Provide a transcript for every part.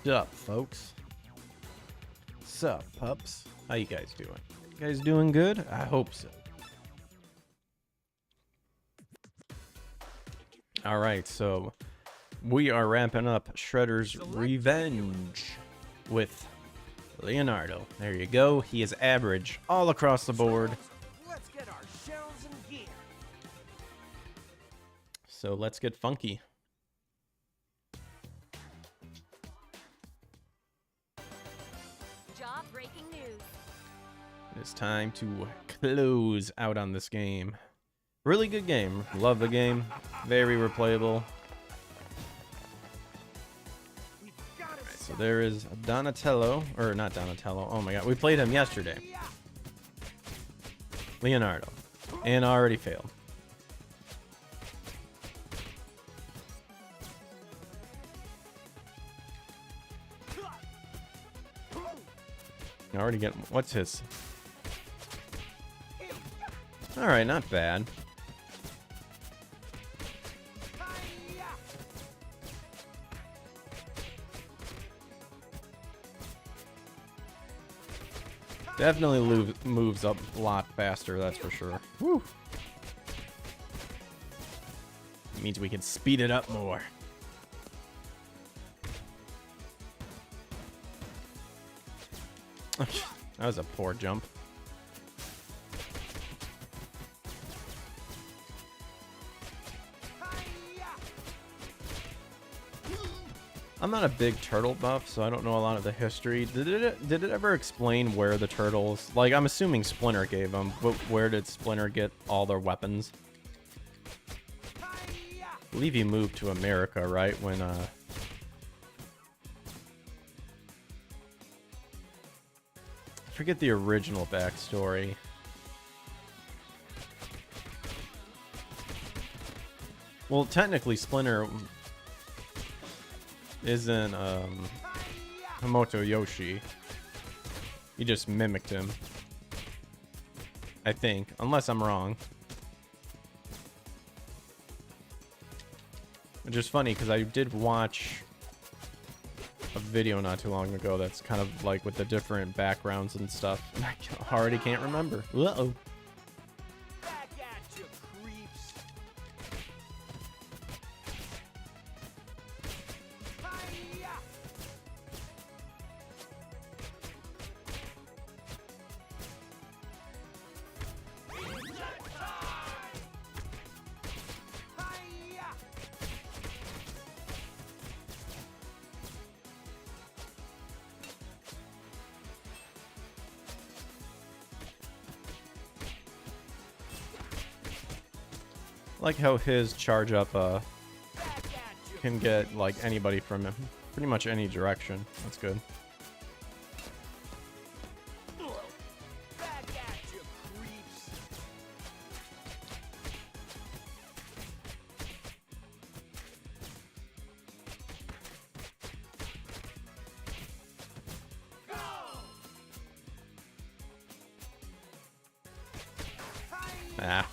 Sup, folks? Sup, pups? How you guys doing? You guys doing good? I hope so. All right, so we are wrapping up Shredder's Revenge with Leonardo. There you go. He is average all across the board. Let's get our shells and gear. So let's get funky. Breaking news. It's time to close out on this game. Really good game. Love the game. Very replayable. Alright, so there is Donatello, or not Donatello. Oh my god, we played him yesterday. Leonardo. And already failed. I already get what's his? All right, not bad. Definitely moves up a lot faster, that's for sure. Woo. It means we can speed it up more. That was a poor jump. I'm not a big turtle buff, so I don't know a lot of the history. Did it ever explain where the turtles... Like, I'm assuming Splinter gave them, but where did Splinter get all their weapons? I believe he moved to America, right? When, I forget the original backstory. Well, technically, Splinter isn't Hamato Yoshi. He just mimicked him, I think, unless I'm wrong. Which is funny because I did watch a video not too long ago that's kind of like with the different backgrounds and stuff, and I already can't remember. Uh-oh. Back at you, creeps. Hi-ya. Hi-ya. Like how his charge up can get like anybody from him, pretty much any direction. That's good. Back at you, creeps. Go! Hi-ya. Ah.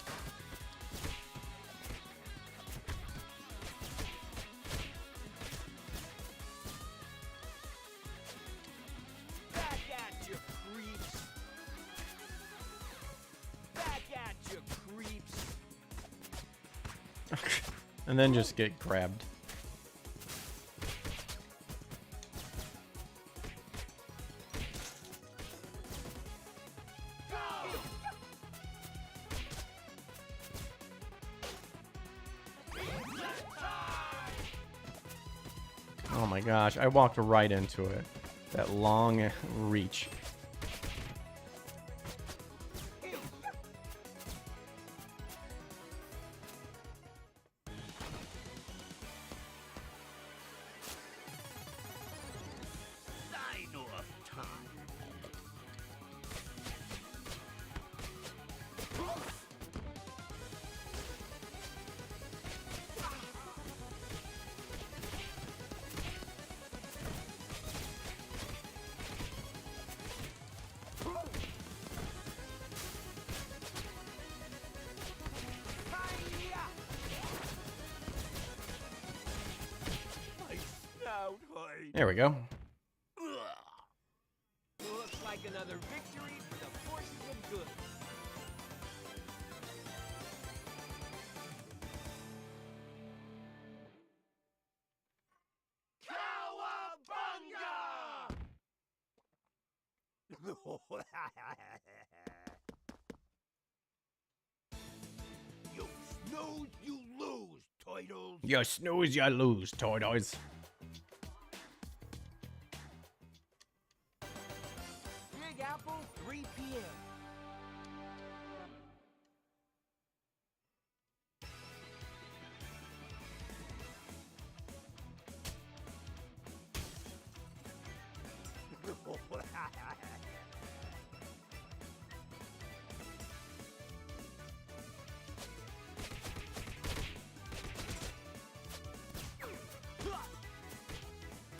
Back at you, creeps. Back at you, creeps. And then just get grabbed. Oh my gosh, I walked right into it. That long reach. Sign off time. There we go. Another victory for the forces of good. You snooze, you lose, turtles. You snooze, you lose, tortoise. Big Apple, 3 p.m.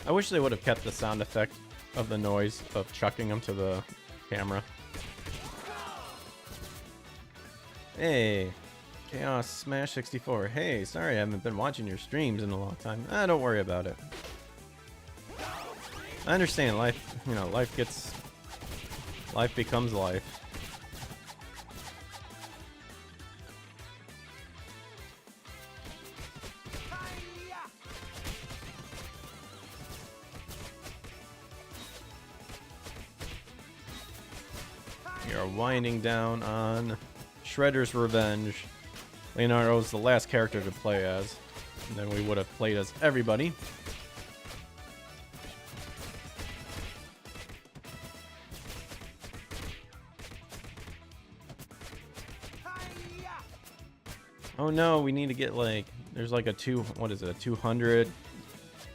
I wish they would have kept the sound effect of the noise of chucking them to the camera. Hey, Chaos Smash 64. Hey, sorry I haven't been watching your streams in a long time. Don't worry about it. I understand life, you know, life becomes life. We are winding down on Shredder's Revenge. Leonardo's the last character to play as, and then we would have played as everybody. Oh no, we need to get like, there's like a 200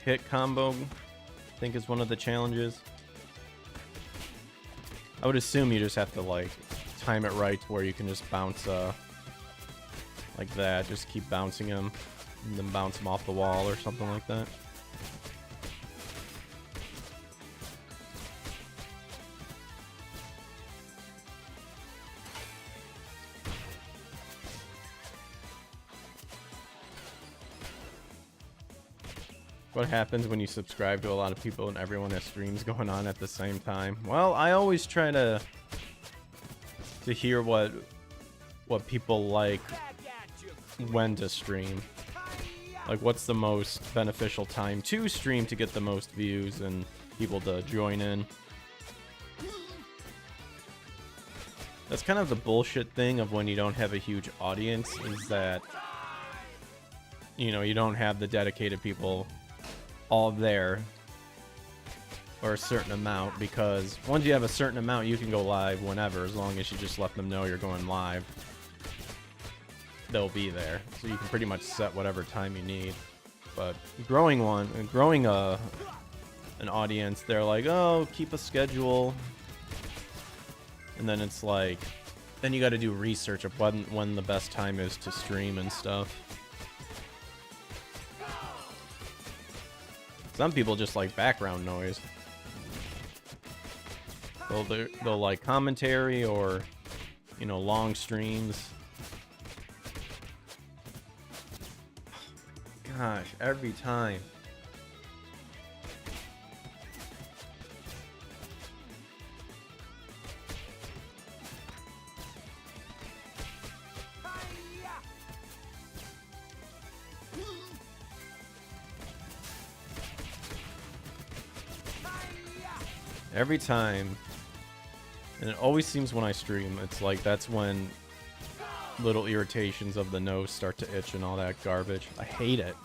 hit combo, I think is one of the challenges. I would assume you just have to like time it right to where you can just bounce like that, just keep bouncing him and then bounce him off the wall or something like that. What happens when you subscribe to a lot of people and everyone has streams going on at the same time? Well, I always try to hear what people like when to stream. Like what's the most beneficial time to stream to get the most views and people to join in. That's kind of the bullshit thing of when you don't have a huge audience, is that, you know, you don't have the dedicated people all there, or a certain amount, because once you have a certain amount you can go live whenever, as long as you just let them know you're going live. They'll be there, so you can pretty much set whatever time you need. But growing an audience, they're like, oh, keep a schedule, and then it's like, then you got to do research of when the best time is to stream and stuff. Some people just like background noise. They'll like commentary or, you know, long streams. Gosh, every time. Every time, and it always seems when I stream, it's like that's when little irritations of the nose start to itch and all that garbage. I hate it.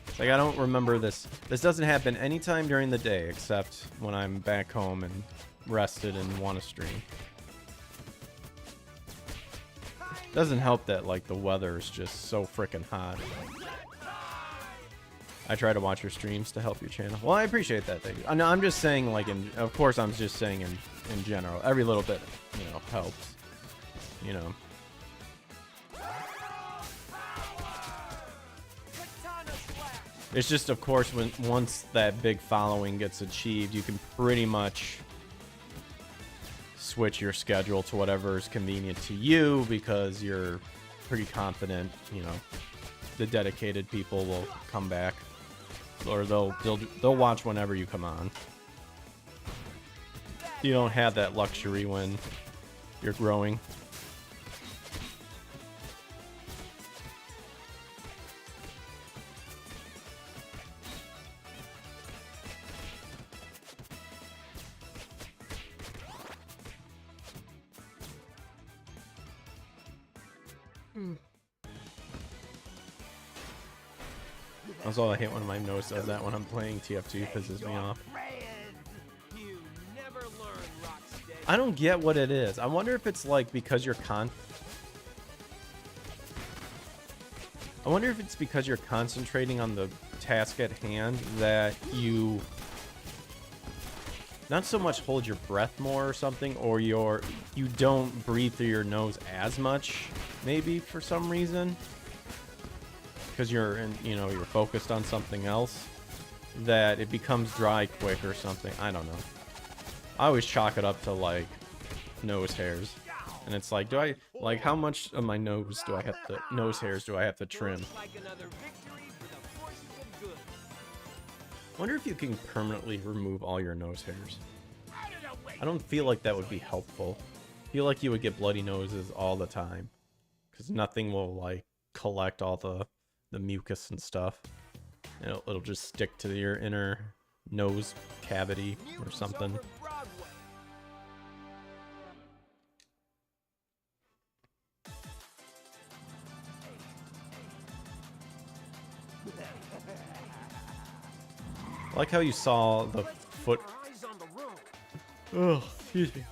It's like I don't remember this. This doesn't happen anytime during the day except when I'm back home and rested and want to stream. Doesn't help that like the weather is just so freaking hot. I try to watch your streams to help your channel. Well, I appreciate that. Thank you. No, I'm just saying, like, of course, I'm just saying in general. Every little bit, you know, helps. You know. It's just, of course, once that big following gets achieved, you can pretty much switch your schedule to whatever is convenient to you, because you're pretty confident, you know, the dedicated people will come back. Or they'll watch whenever you come on. Back You don't have that luxury when you're growing. That's all I hate when my nose does that when I'm playing TF2. Pisses me off. You never learn, Rocksteady. I don't get what it is. I wonder if it's like because you're I wonder if it's because you're concentrating on the task at hand that you not so much hold your breath more or something, or you don't breathe through your nose as much, maybe for some reason, because you're you're focused on something else, that it becomes dry quick or something. I don't know. I always chalk it up to like nose hairs, and it's like, how much of my nose hairs do I have to trim? Looks like another victory for the forces of good. Wonder if you can permanently remove all your nose hairs. I don't feel like that would be helpful. I feel like you would get bloody noses all the time, because nothing will like collect all the mucus and stuff. It'll just stick to your inner nose cavity or Mutants something. over Broadway. I like how you saw the foot. Eyes on the road. Ugh, excuse me.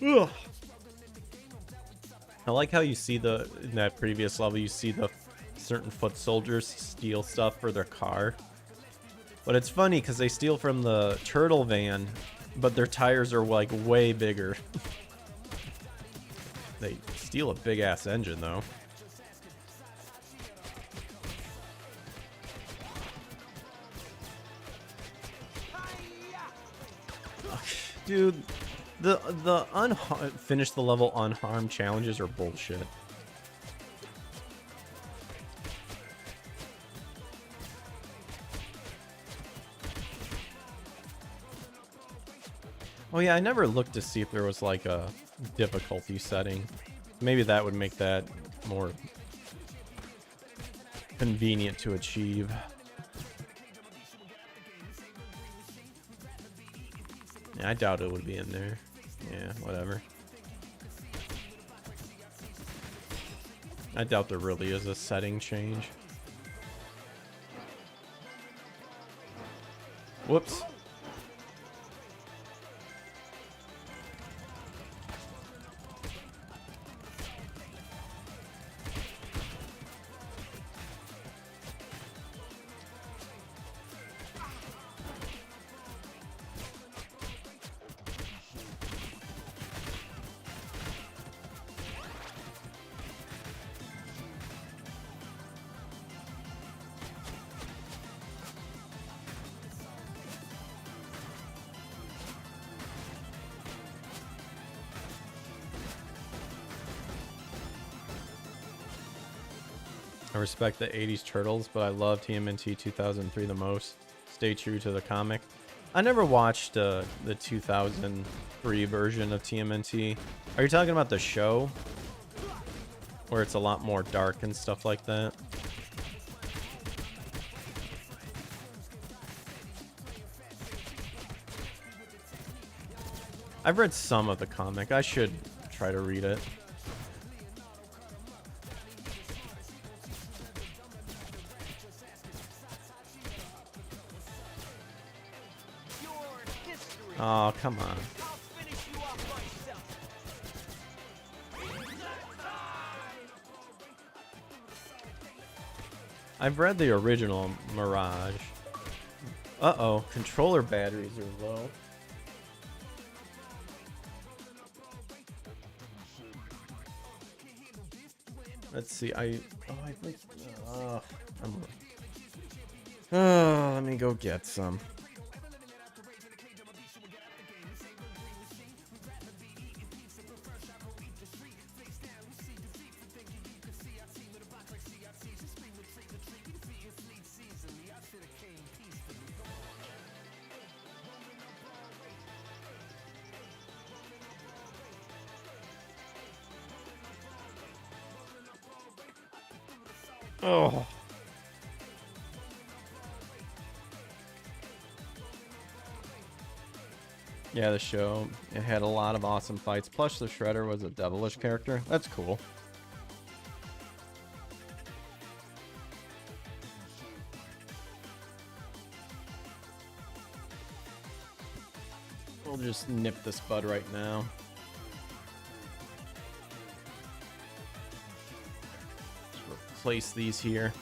Ugh. I like how you see in that previous level, you see the certain foot soldiers steal stuff for their car. But it's funny because they steal from the turtle van, but their tires are like way bigger. They steal a big ass engine though. Dude, the finish the level unharmed challenges are bullshit. Oh yeah, I never looked to see if there was like a difficulty setting. Maybe that would make that more convenient to achieve. Yeah, I doubt it would be in there. Yeah, whatever. I doubt there really is a setting change. Whoops. I respect the 80s Turtles, but I love TMNT 2003 the most. Stay true to the comic. I never watched the 2003 version of TMNT. Are you talking about the show? Where it's a lot more dark and stuff like that? I've read some of the comic. I should try to read it. Oh, come on. I'll finish you off myself. I've read the original Mirage. Uh-oh, controller batteries are low. Let's see, I think, let me go get some. Oh. Yeah, the show, it had a lot of awesome fights. Plus, the Shredder was a devilish character. That's cool. We'll just nip this bud right now. Just replace these here.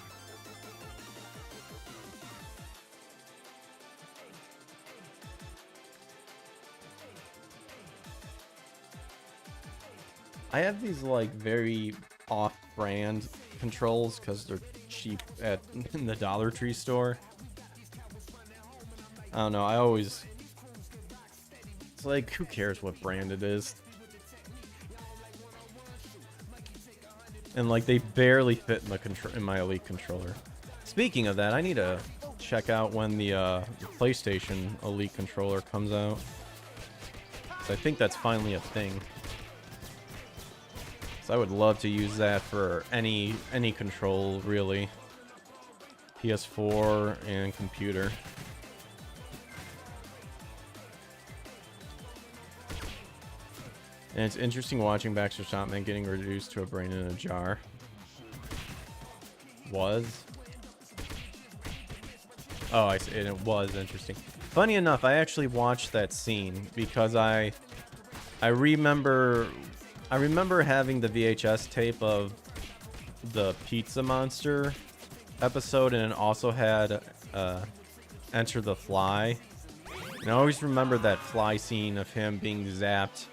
I have these like very off-brand controls because they're cheap at in the Dollar Tree store. I don't know. I always, it's like, who cares what brand it is? And like they barely fit in the in my Elite controller. Speaking of that, I need to check out when the PlayStation Elite controller comes out. 'Cause I think that's finally a thing. I would love to use that for any control, really. PS4 and computer. And it's interesting watching Baxter Stockman getting reduced to a brain in a jar. Was. Oh, I see. And it was interesting. Funny enough, I actually watched that scene because I remember having the VHS tape of the Pizza Monster episode, and it also had Enter the Fly. And I always remember that fly scene of him being zapped.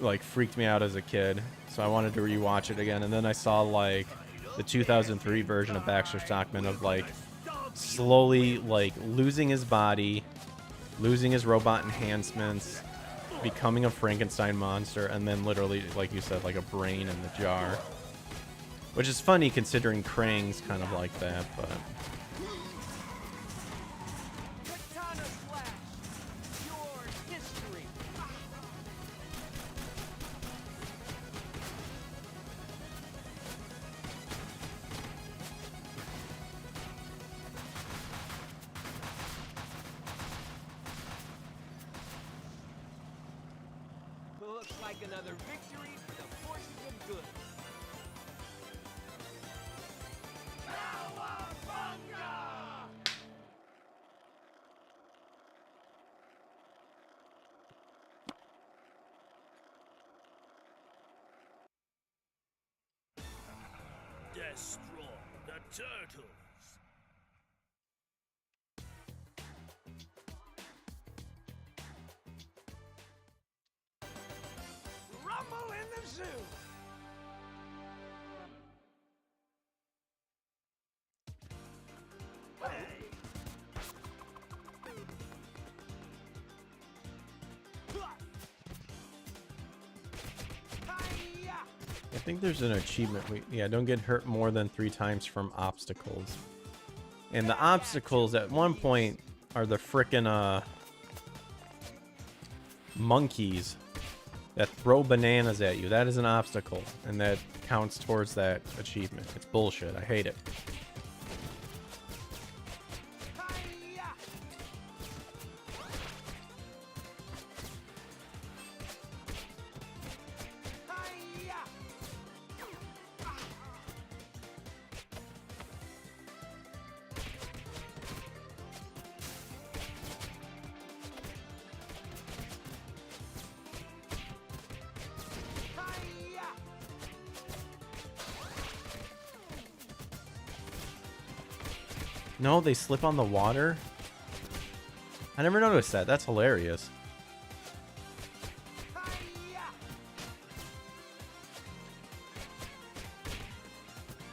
Like, freaked me out as a kid. So I wanted to rewatch it again. And then I saw, like, the 2003 version of Baxter Stockman of, like, slowly, like, losing his body, losing his robot enhancements, becoming a Frankenstein monster, and then literally, like you said, like a brain in the jar. Which is funny considering Krang's kind of like that, but... Katana slash. Your history. Looks like another victory for the forces of good. Destroy the turtles. Rumble in the zoo. I think there's an achievement. Yeah, don't get hurt more than 3 times from obstacles. And the obstacles at one point are the frickin' monkeys that throw bananas at you. That is an obstacle, and that counts towards that achievement. It's bullshit. I hate it. No, they slip on the water? I never noticed that. That's hilarious.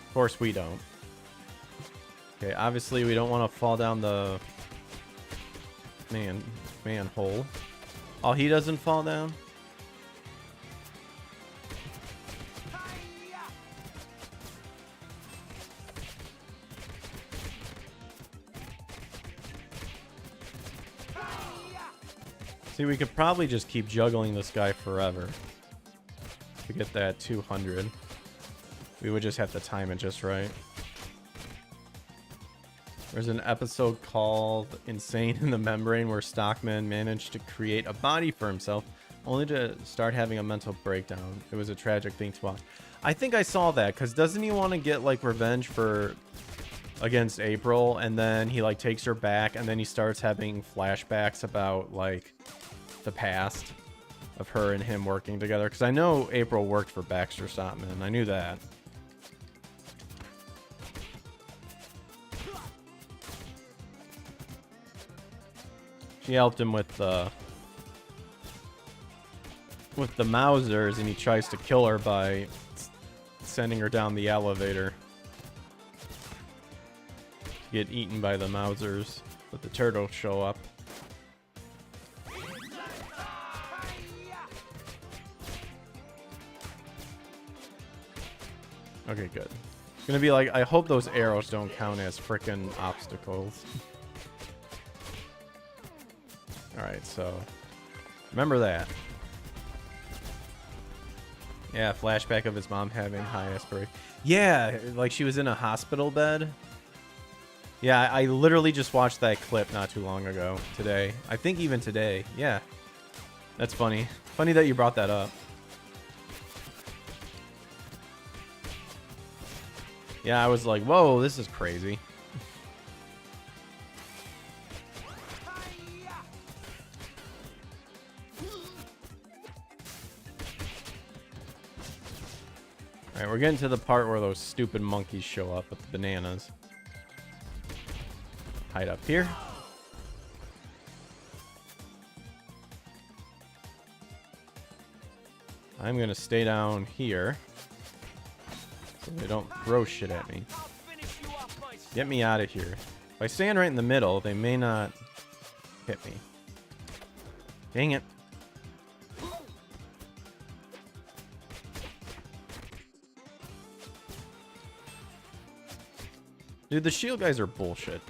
Of course we don't. Okay, obviously we don't want to fall down the manhole. Oh, he doesn't fall down? See, we could probably just keep juggling this guy forever to get that 200. We would just have to time it just right. There's an episode called Insane in the Membrane where Stockman managed to create a body for himself only to start having a mental breakdown. It was a tragic thing to watch. I think I saw that because doesn't he want to get like revenge for against April, and then he like takes her back, and then he starts having flashbacks about like the past of her and him working together, because I know April worked for Baxter Stockman. I knew that. She helped him with the Mausers, and he tries to kill her by sending her down the elevator. Get eaten by the Mausers, but the turtles show up. Okay, good. It's gonna be like, I hope those arrows don't count as frickin' obstacles. Alright, so remember that. Yeah, flashback of his mom having high aspiration. Yeah, like she was in a hospital bed. Yeah, I literally just watched that clip not too long ago. Today. I think even today. Yeah. That's funny. Funny that you brought that up. Yeah, I was like, whoa, this is crazy. Alright, we're getting to the part where those stupid monkeys show up with the bananas. Hide up here. I'm gonna stay down here so they don't throw shit at me. Get me out of here. If I stand right in the middle, they may not hit me. Dang it. Dude, the shield guys are bullshit.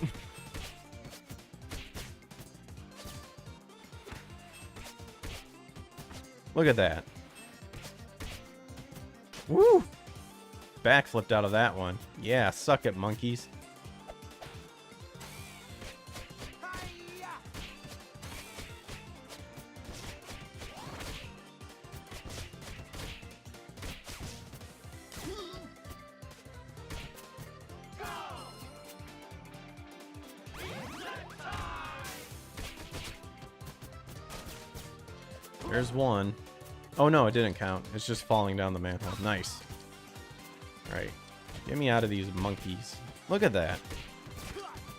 Look at that. Woo! Backflipped out of that one. Yeah, suck it, monkeys. There's one. Oh no, it didn't count. It's just falling down the manhole. Nice. Alright. Get me out of these monkeys. Look at that.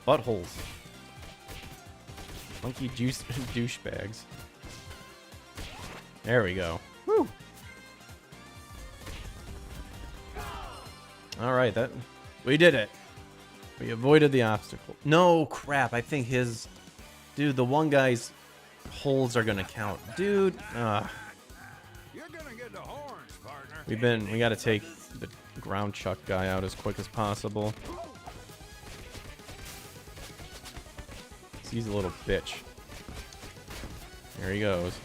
Buttholes. Monkey juice douchebags. There we go. Woo! Alright, that we did it. We avoided the obstacle. No crap, I think his dude, the one guy's holes are gonna count. Dude, You're gonna get the horns, partner. we gotta take the ground chuck guy out as quick as possible. He's a little bitch. There he goes.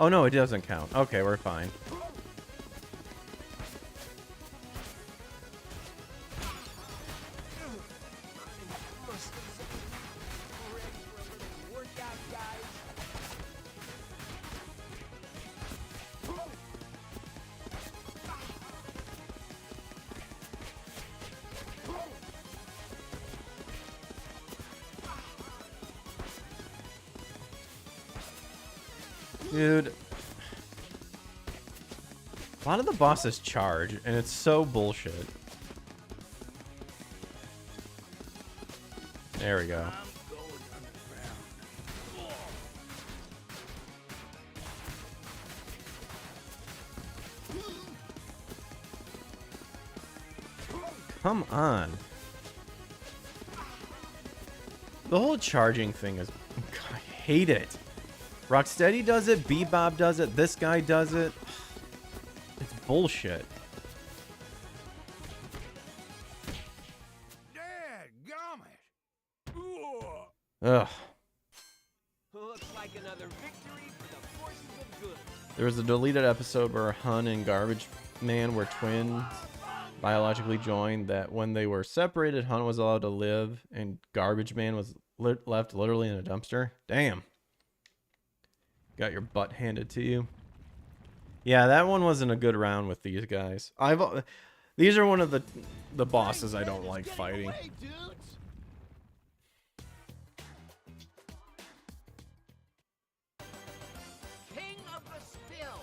Oh no, it doesn't count. Okay, we're fine. Dude. A lot of the bosses charge, and it's so bullshit. There we go. Come on. The whole charging thing is... I hate it. Rocksteady does it, Bebop does it, this guy does it. It's bullshit. Ugh. Looks like another victory for the forces of good. There was a deleted episode where Hun and Garbage Man were twins, biologically joined, that when they were separated, Hun was allowed to live and Garbage Man was left literally in a dumpster. Damn. Got your butt handed to you. Yeah, that one wasn't a good round with these guys. These are one of the bosses I don't like fighting. King of the Spill.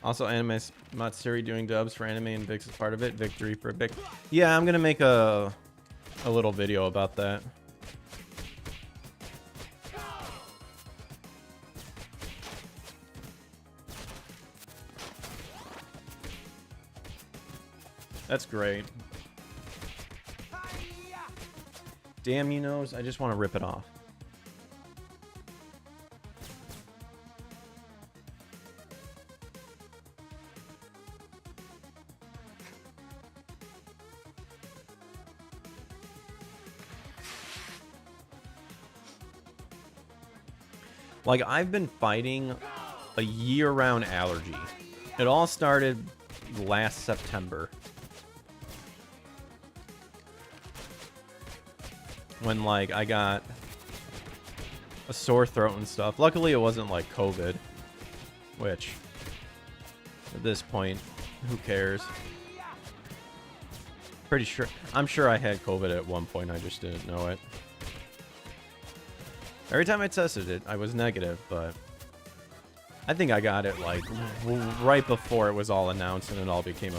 Also, Anime Matsuri doing dubs for anime and Vix is part of it. Victory for Vic. Yeah, I'm gonna make a little video about that. That's great. Damn you nose, I just want to rip it off. Like, I've been fighting a year-round allergy. It all started last September. When, like, I got a sore throat and stuff. Luckily, it wasn't, like, COVID. Which, at this point, who cares? Pretty sure. I'm sure I had COVID at one point. I just didn't know it. Every time I tested it, I was negative, but I think I got it, like, right before it was all announced and it all became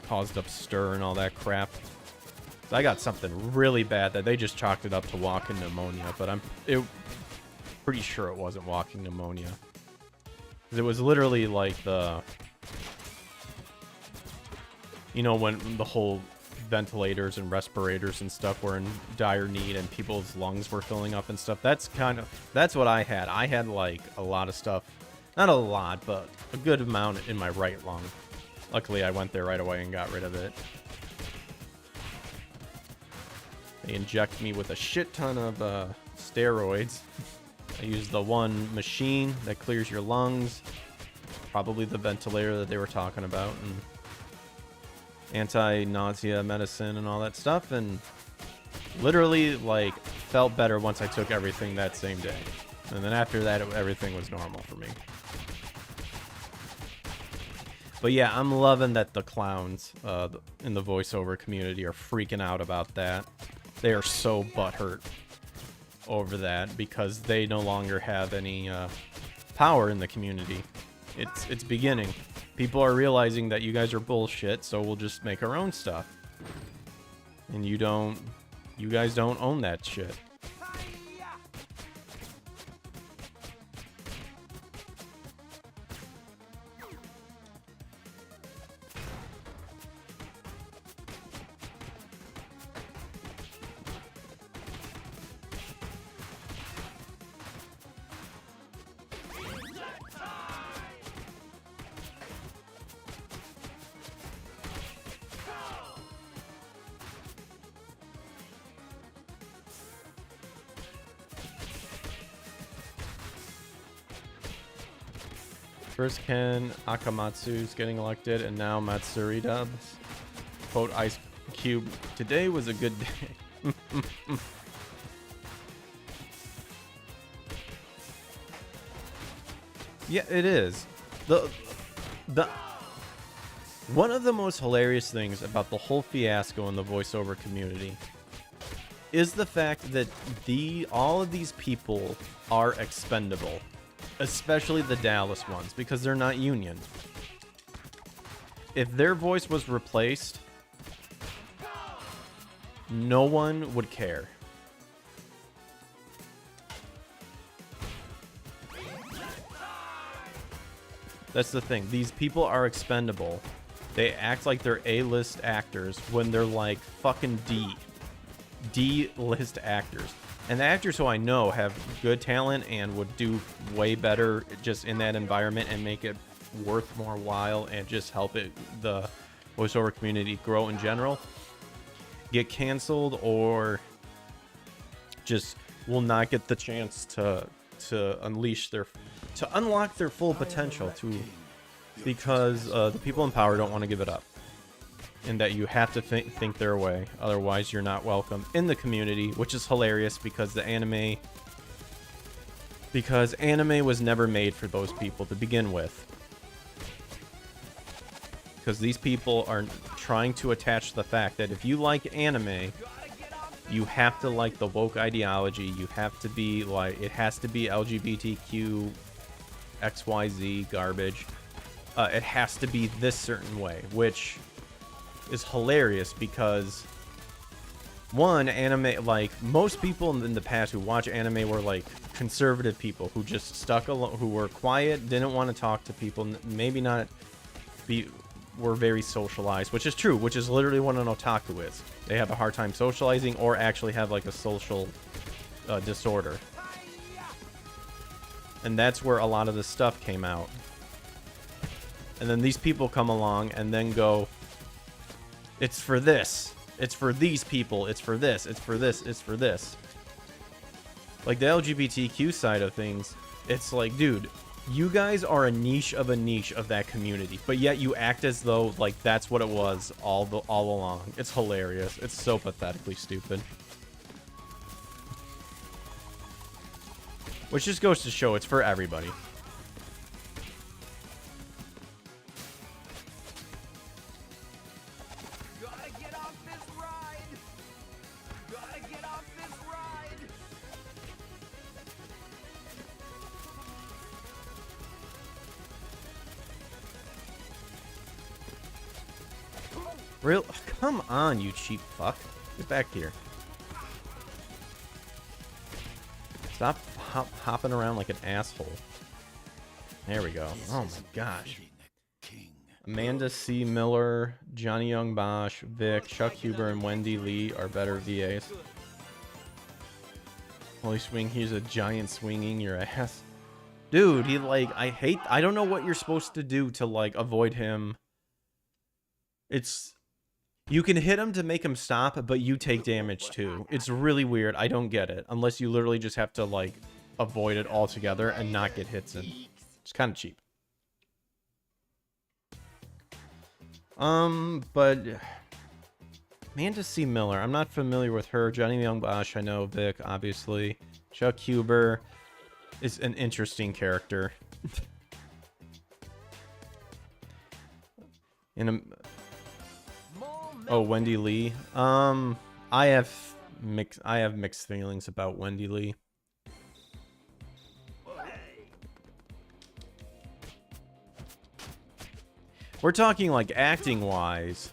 caused up stir and all that crap. So I got something really bad that they just chalked it up to walking pneumonia, but I'm pretty sure it wasn't walking pneumonia. 'Cause it was literally like you know, when the whole ventilators and respirators and stuff were in dire need and people's lungs were filling up and stuff. That's what I had. I had like a lot of stuff, not a lot, but a good amount in my right lung. Luckily, I went there right away and got rid of it. They inject me with a shit ton of steroids. I used the one machine that clears your lungs, probably the ventilator that they were talking about, and anti-nausea medicine and all that stuff, and literally, like, felt better once I took everything that same day. And then after that, everything was normal for me. But yeah, I'm loving that the clowns in the voiceover community are freaking out about that. They are so butthurt over that because they no longer have any power in the community. It's beginning. People are realizing that you guys are bullshit, so we'll just make our own stuff. And you guys don't own that shit. First Ken Akamatsu's getting elected, and now Matsuri dubs. Quote Ice Cube, today was a good day. Yeah, it is. The one of the most hilarious things about the whole fiasco in the voiceover community is the fact that all of these people are expendable. Especially the Dallas ones, because they're not union. If their voice was replaced, no one would care. That's the thing. These people are expendable. They act like they're A-list actors when they're like fucking D-list actors. And the actors who I know have good talent and would do way better just in that environment and make it worth more while and just help the voiceover community grow in general get canceled or just will not get the chance to unlock their full potential because the people in power don't want to give it up, and that you have to think their way, otherwise you're not welcome in the community, which is hilarious because anime was never made for those people to begin with, because these people are trying to attach the fact that if you like anime, you have to like the woke ideology, you have to be like, it has to be LGBTQ XYZ garbage, it has to be this certain way, which is hilarious because one, anime, like most people in the past who watch anime were like conservative people who just stuck alone, who were quiet, didn't want to talk to people, maybe not were very socialized, which is true, which is literally what an otaku is. They have a hard time socializing or actually have like a social disorder, and that's where a lot of this stuff came out. And then these people come along and then go, it's for this, it's for these people, it's for this, it's for this, it's for this. Like the LGBTQ side of things, it's like, dude, you guys are a niche of that community, but yet you act as though like that's what it was all along. It's hilarious. It's so pathetically stupid. Which just goes to show it's for everybody. Real? Come on, you cheap fuck. Get back here. Stop hopping around like an asshole. There we go. Oh my gosh. Amanda C. Miller, Johnny Young Bosch, Vic, Chuck Huber, and Wendy Lee are better VAs. Holy swing, he's a giant swinging your ass. Dude, he like, I don't know what you're supposed to do to like avoid him. You can hit him to make him stop, but you take damage too. It's really weird. I don't get it. Unless you literally just have to like avoid it altogether and not get hits in. It's kind of cheap. But Amanda C. Miller, I'm not familiar with her. Johnny Young Bosch, I know. Vic, obviously. Chuck Huber is an interesting character. Oh, Wendy Lee. I have mixed feelings about Wendy Lee. We're talking like acting wise,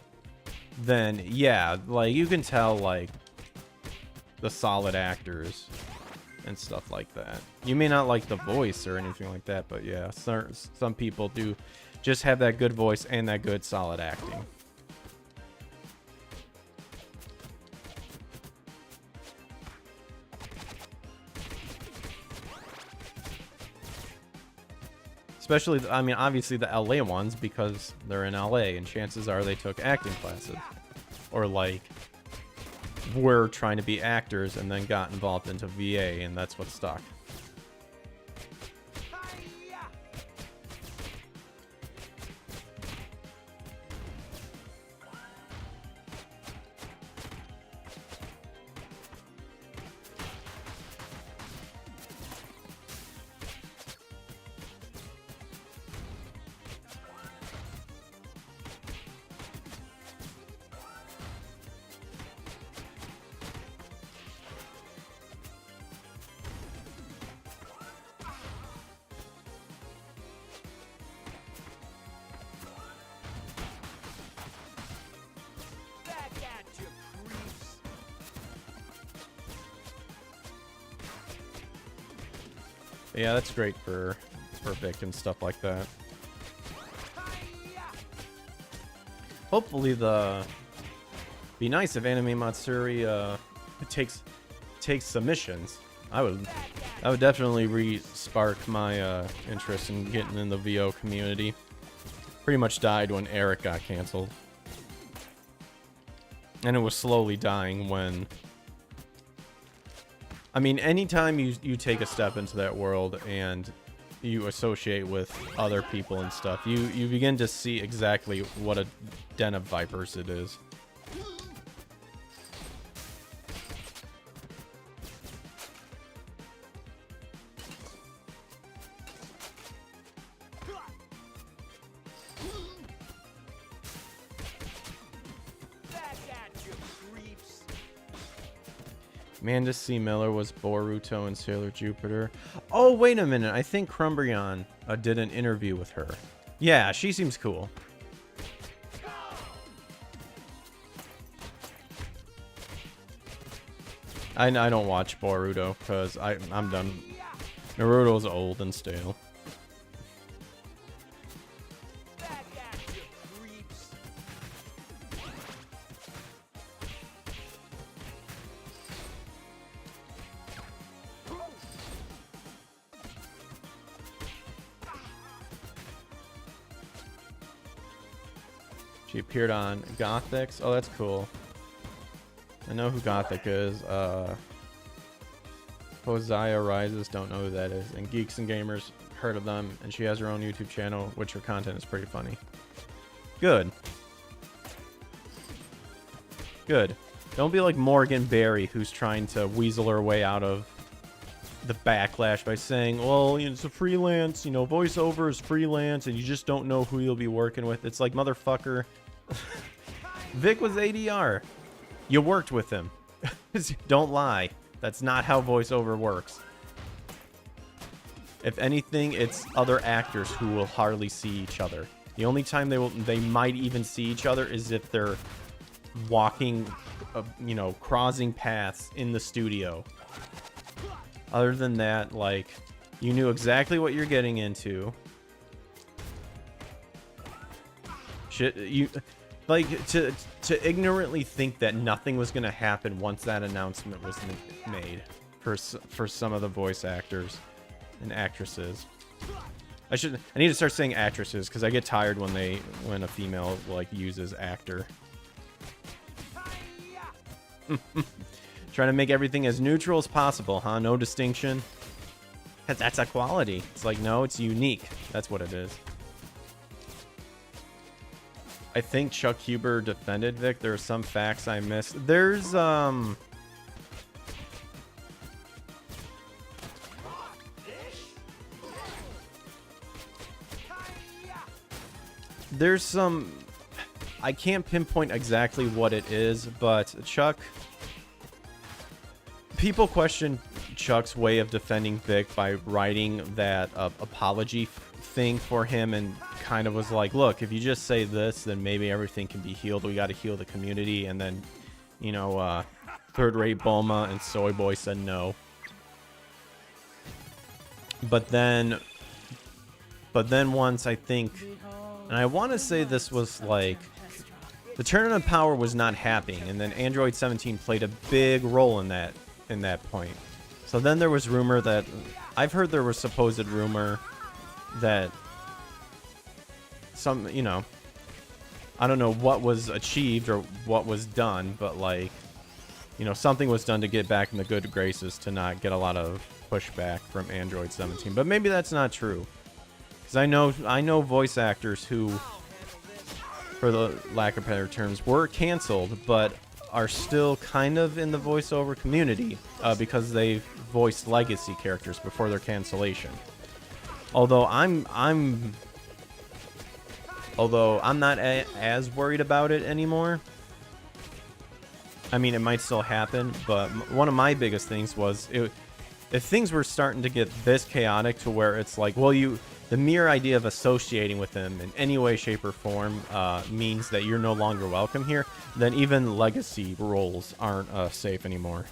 then yeah, like you can tell like the solid actors and stuff like that. You may not like the voice or anything like that, but yeah, some people do just have that good voice and that good solid acting. Especially, I mean, obviously the LA ones, because they're in LA, and chances are they took acting classes. Or, like, were trying to be actors and then got involved into VA, and that's what stuck. Yeah, that's great for Vic and stuff like that. Hopefully be nice if Anime Matsuri takes submissions. That would definitely re-spark my interest in getting in the VO community. pretty much died when Eric got canceled. And it was slowly dying when... I mean, anytime you take a step into that world and you associate with other people and stuff, you begin to see exactly what a den of vipers it is. Amanda C. Miller was Boruto in Sailor Jupiter. Oh, wait a minute. I think Crumbrion did an interview with her. Yeah, she seems cool. I don't watch Boruto because I'm done. Naruto's old and stale. She appeared on Gothics. Oh, that's cool. I know who Gothic is. Hosea Rises, don't know who that is. And Geeks and Gamers, heard of them. And she has her own YouTube channel, which her content is pretty funny. Good. Good. Don't be like Morgan Berry, who's trying to weasel her way out of the backlash by saying, well, you know, it's a freelance, you know, voiceover is freelance and you just don't know who you'll be working with. It's like, motherfucker. Vic was ADR. You worked with him. Don't lie. That's not how voiceover works. If anything, it's other actors who will hardly see each other. The only time they might even see each other is if they're walking, you know, crossing paths in the studio. Other than that, like, you knew exactly what you're getting into. Shit, you like to ignorantly think that nothing was gonna happen once that announcement was made for some of the voice actors and actresses. I need to start saying actresses because I get tired when a female like uses actor. Trying to make everything as neutral as possible, huh? No distinction. That's a quality. It's like, no, it's unique. That's what it is. I think Chuck Huber defended Vic. There are some facts I missed. There's some... I can't pinpoint exactly what it is, but Chuck... People question Chuck's way of defending Vic by writing that apology thing for him and kind of was like, look, if you just say this, then maybe everything can be healed. We got to heal the community. And then, you know, Third Rate Bulma and Soy Boy said no. But then once I think, and I want to say this was like, the Tournament of Power was not happening. And then Android 17 played a big role in that point. So then there was rumor that I've heard there was supposed rumor that some, you know, I don't know what was achieved or what was done, but like, you know, something was done to get back in the good graces to not get a lot of pushback from Android 17. But maybe that's not true, because I know voice actors who, for the lack of better terms, were canceled, but are still kind of in the voiceover community because they've voiced legacy characters before their cancellation. Although I'm not as worried about it anymore. I mean, it might still happen, but one of my biggest things was if things were starting to get this chaotic to where it's like, well, the mere idea of associating with them in any way, shape, or form means that you're no longer welcome here, then even legacy roles aren't safe anymore.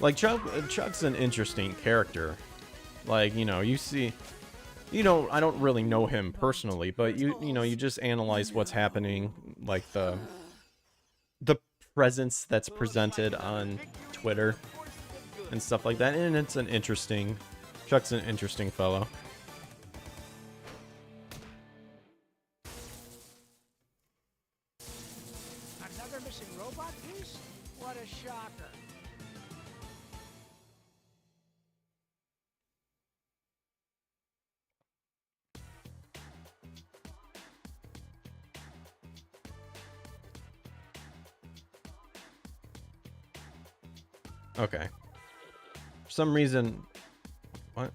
Like, Chuck's an interesting character. Like, you know, you see... I don't really know him personally, but you just analyze what's happening, like the presence that's presented on Twitter and stuff like that, and it's an interesting, Chuck's an interesting fellow. Another missing robot piece? What a shocker. Okay. For some reason, what?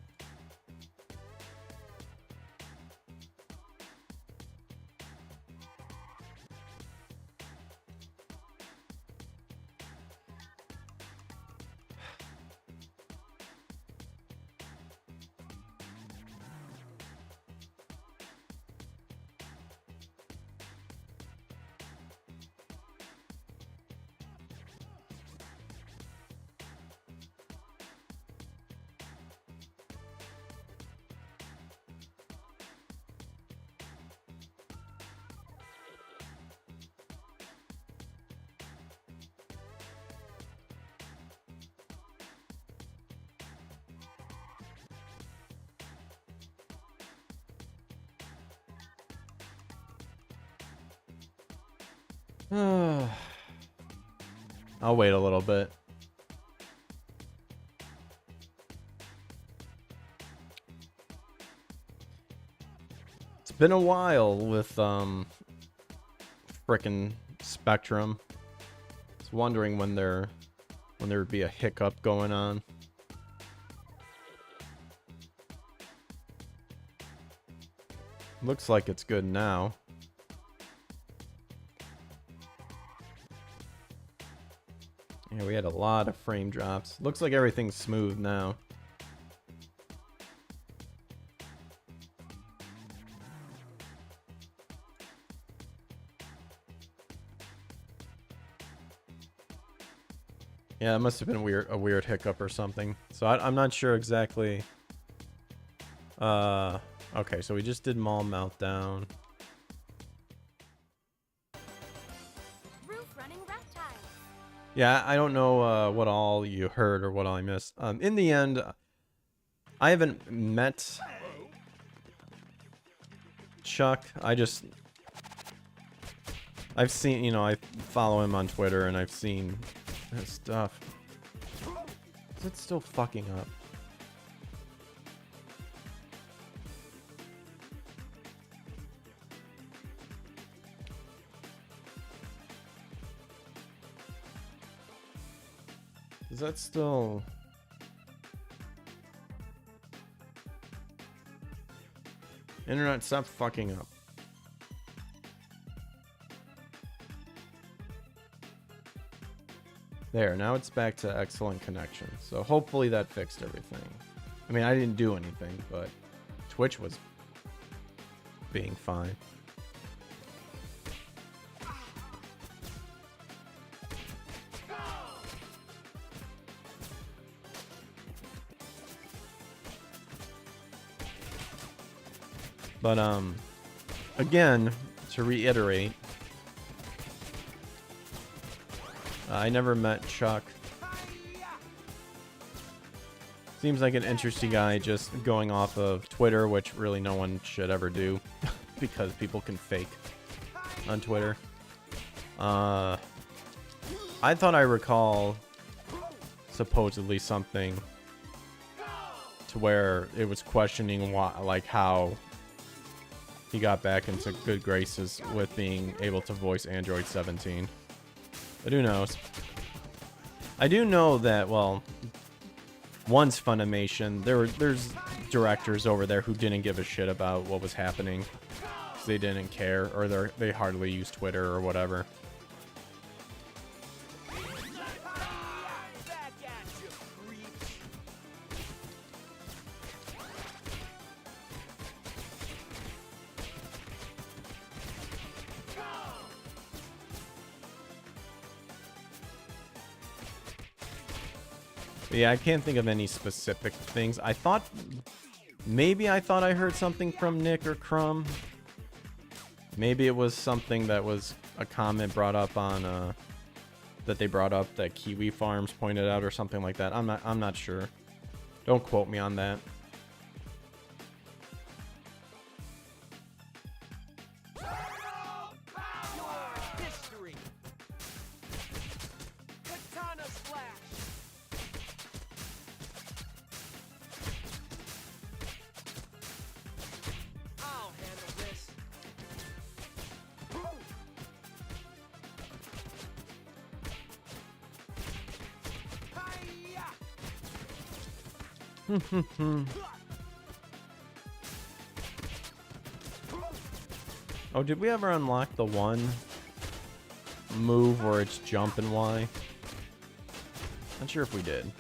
I'll wait a little bit. It's been a while with frickin' Spectrum. I was wondering when there would be a hiccup going on. Looks like it's good now. Yeah, we had a lot of frame drops. Looks like everything's smooth now. Yeah, it must have been a weird hiccup or something. So I'm not sure exactly. Okay, so we just did Mall Meltdown. Yeah, I don't know what all you heard or what all I missed. In the end, I haven't met Chuck. I've seen, I follow him on Twitter and I've seen his stuff. Is it still fucking up? Is that still... Internet, stop fucking up. There, now it's back to excellent connection. So hopefully that fixed everything. I mean, I didn't do anything, but Twitch was being fine. But, again, to reiterate, I never met Chuck. Seems like an interesting guy just going off of Twitter, which really no one should ever do because people can fake on Twitter. I thought I recall supposedly something to where it was questioning why, like how he got back into good graces with being able to voice Android 17. But who knows? I do know that, well, once Funimation, there's directors over there who didn't give a shit about what was happening. They didn't care, or they hardly use Twitter or whatever. Yeah, I can't think of any specific things. I thought Maybe I thought I heard something from Nick or Crumb. Maybe it was something that was a comment brought up on that they brought up that Kiwi Farms pointed out or something like that. I'm not sure. Don't quote me on that. History. Katana slash. I'll handle this. Oh, did we ever unlock the one move where it's jump and Y? Not sure if we did.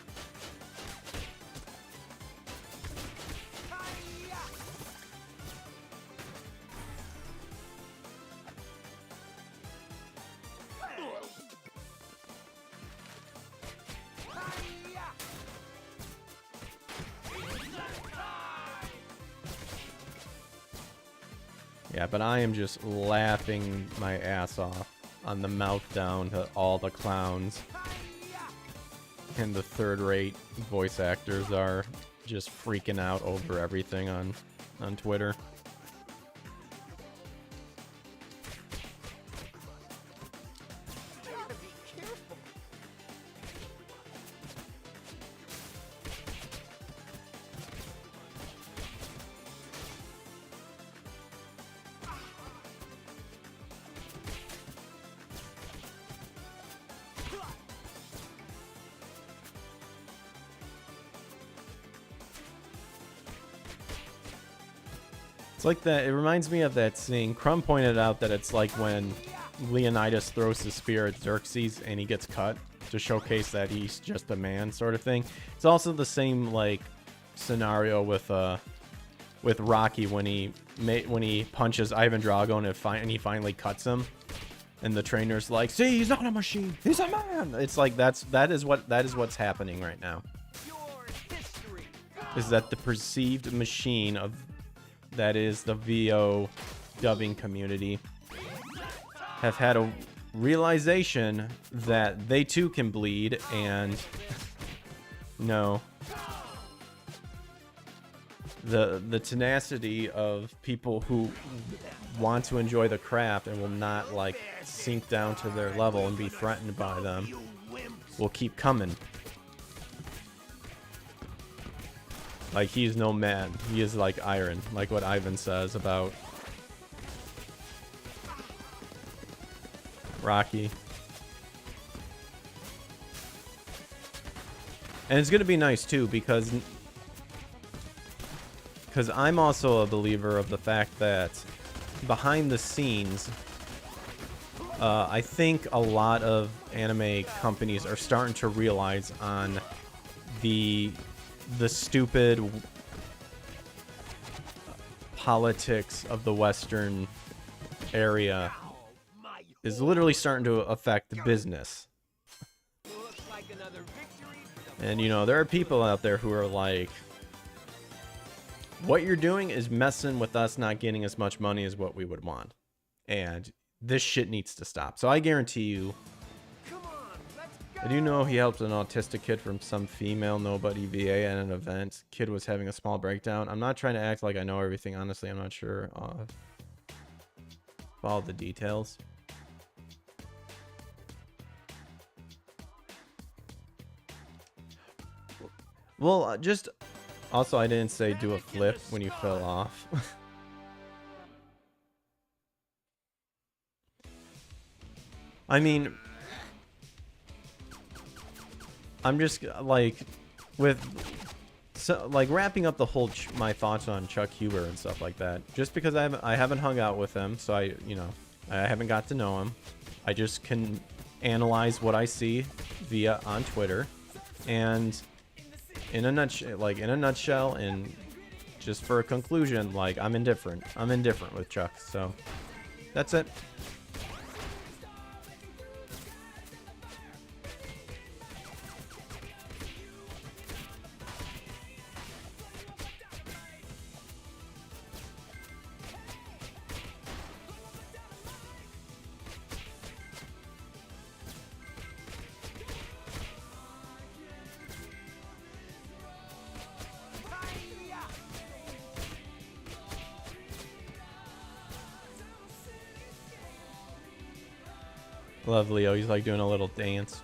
Yeah, but I am just laughing my ass off on the meltdown to all the clowns. And the third-rate voice actors are just freaking out over everything on Twitter. Gotta be careful. It's like that. It reminds me of that scene. Crumb pointed out that it's like when Leonidas throws his spear at Xerxes and he gets cut to showcase that he's just a man, sort of thing. It's also the same like scenario with Rocky when he punches Ivan Drago and he finally cuts him, and the trainer's like, "See, he's not a machine. He's a man." It's like that is what's happening right now. Your history. Is that the perceived machine of that is the VO dubbing community have had a realization that they too can bleed, and no, the tenacity of people who want to enjoy the craft and will not like sink down to their level and be threatened by them will keep coming. Like, he's no man. He is like iron. Like what Ivan says about Rocky. And it's going to be nice, too, because I'm also a believer of the fact that behind the scenes, I think a lot of anime companies are starting to realize on the stupid politics of the Western area is literally starting to affect business. Looks like another victory for the And you know, there are people out there who are like, what you're doing is messing with us not getting as much money as what we would want, and this shit needs to stop. So I guarantee you, Come on, let's go. I do know he helped an autistic kid from some female nobody VA at an event. Kid was having a small breakdown. I'm not trying to act like I know everything. Honestly, I'm not sure all the details. Well, just also, I didn't say do a flip when you fell off. I mean, I'm just like like wrapping up the whole my thoughts on Chuck Huber and stuff like that. Just because I haven't hung out with him, so I haven't got to know him. I just can analyze what I see via on Twitter, and in a nutshell, and just for a conclusion, like I'm indifferent. I'm indifferent with Chuck, so that's it. Love Leo. He's like doing a little dance.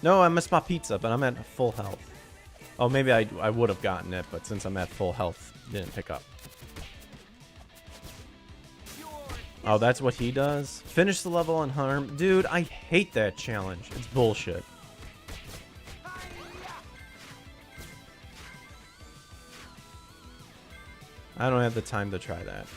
No, I missed my pizza, but I'm at full health. Oh, maybe I would have gotten it, but since I'm at full health, didn't pick up. Oh, that's what he does? Finish the level unharmed? Dude, I hate that challenge. It's bullshit. I don't have the time to try that.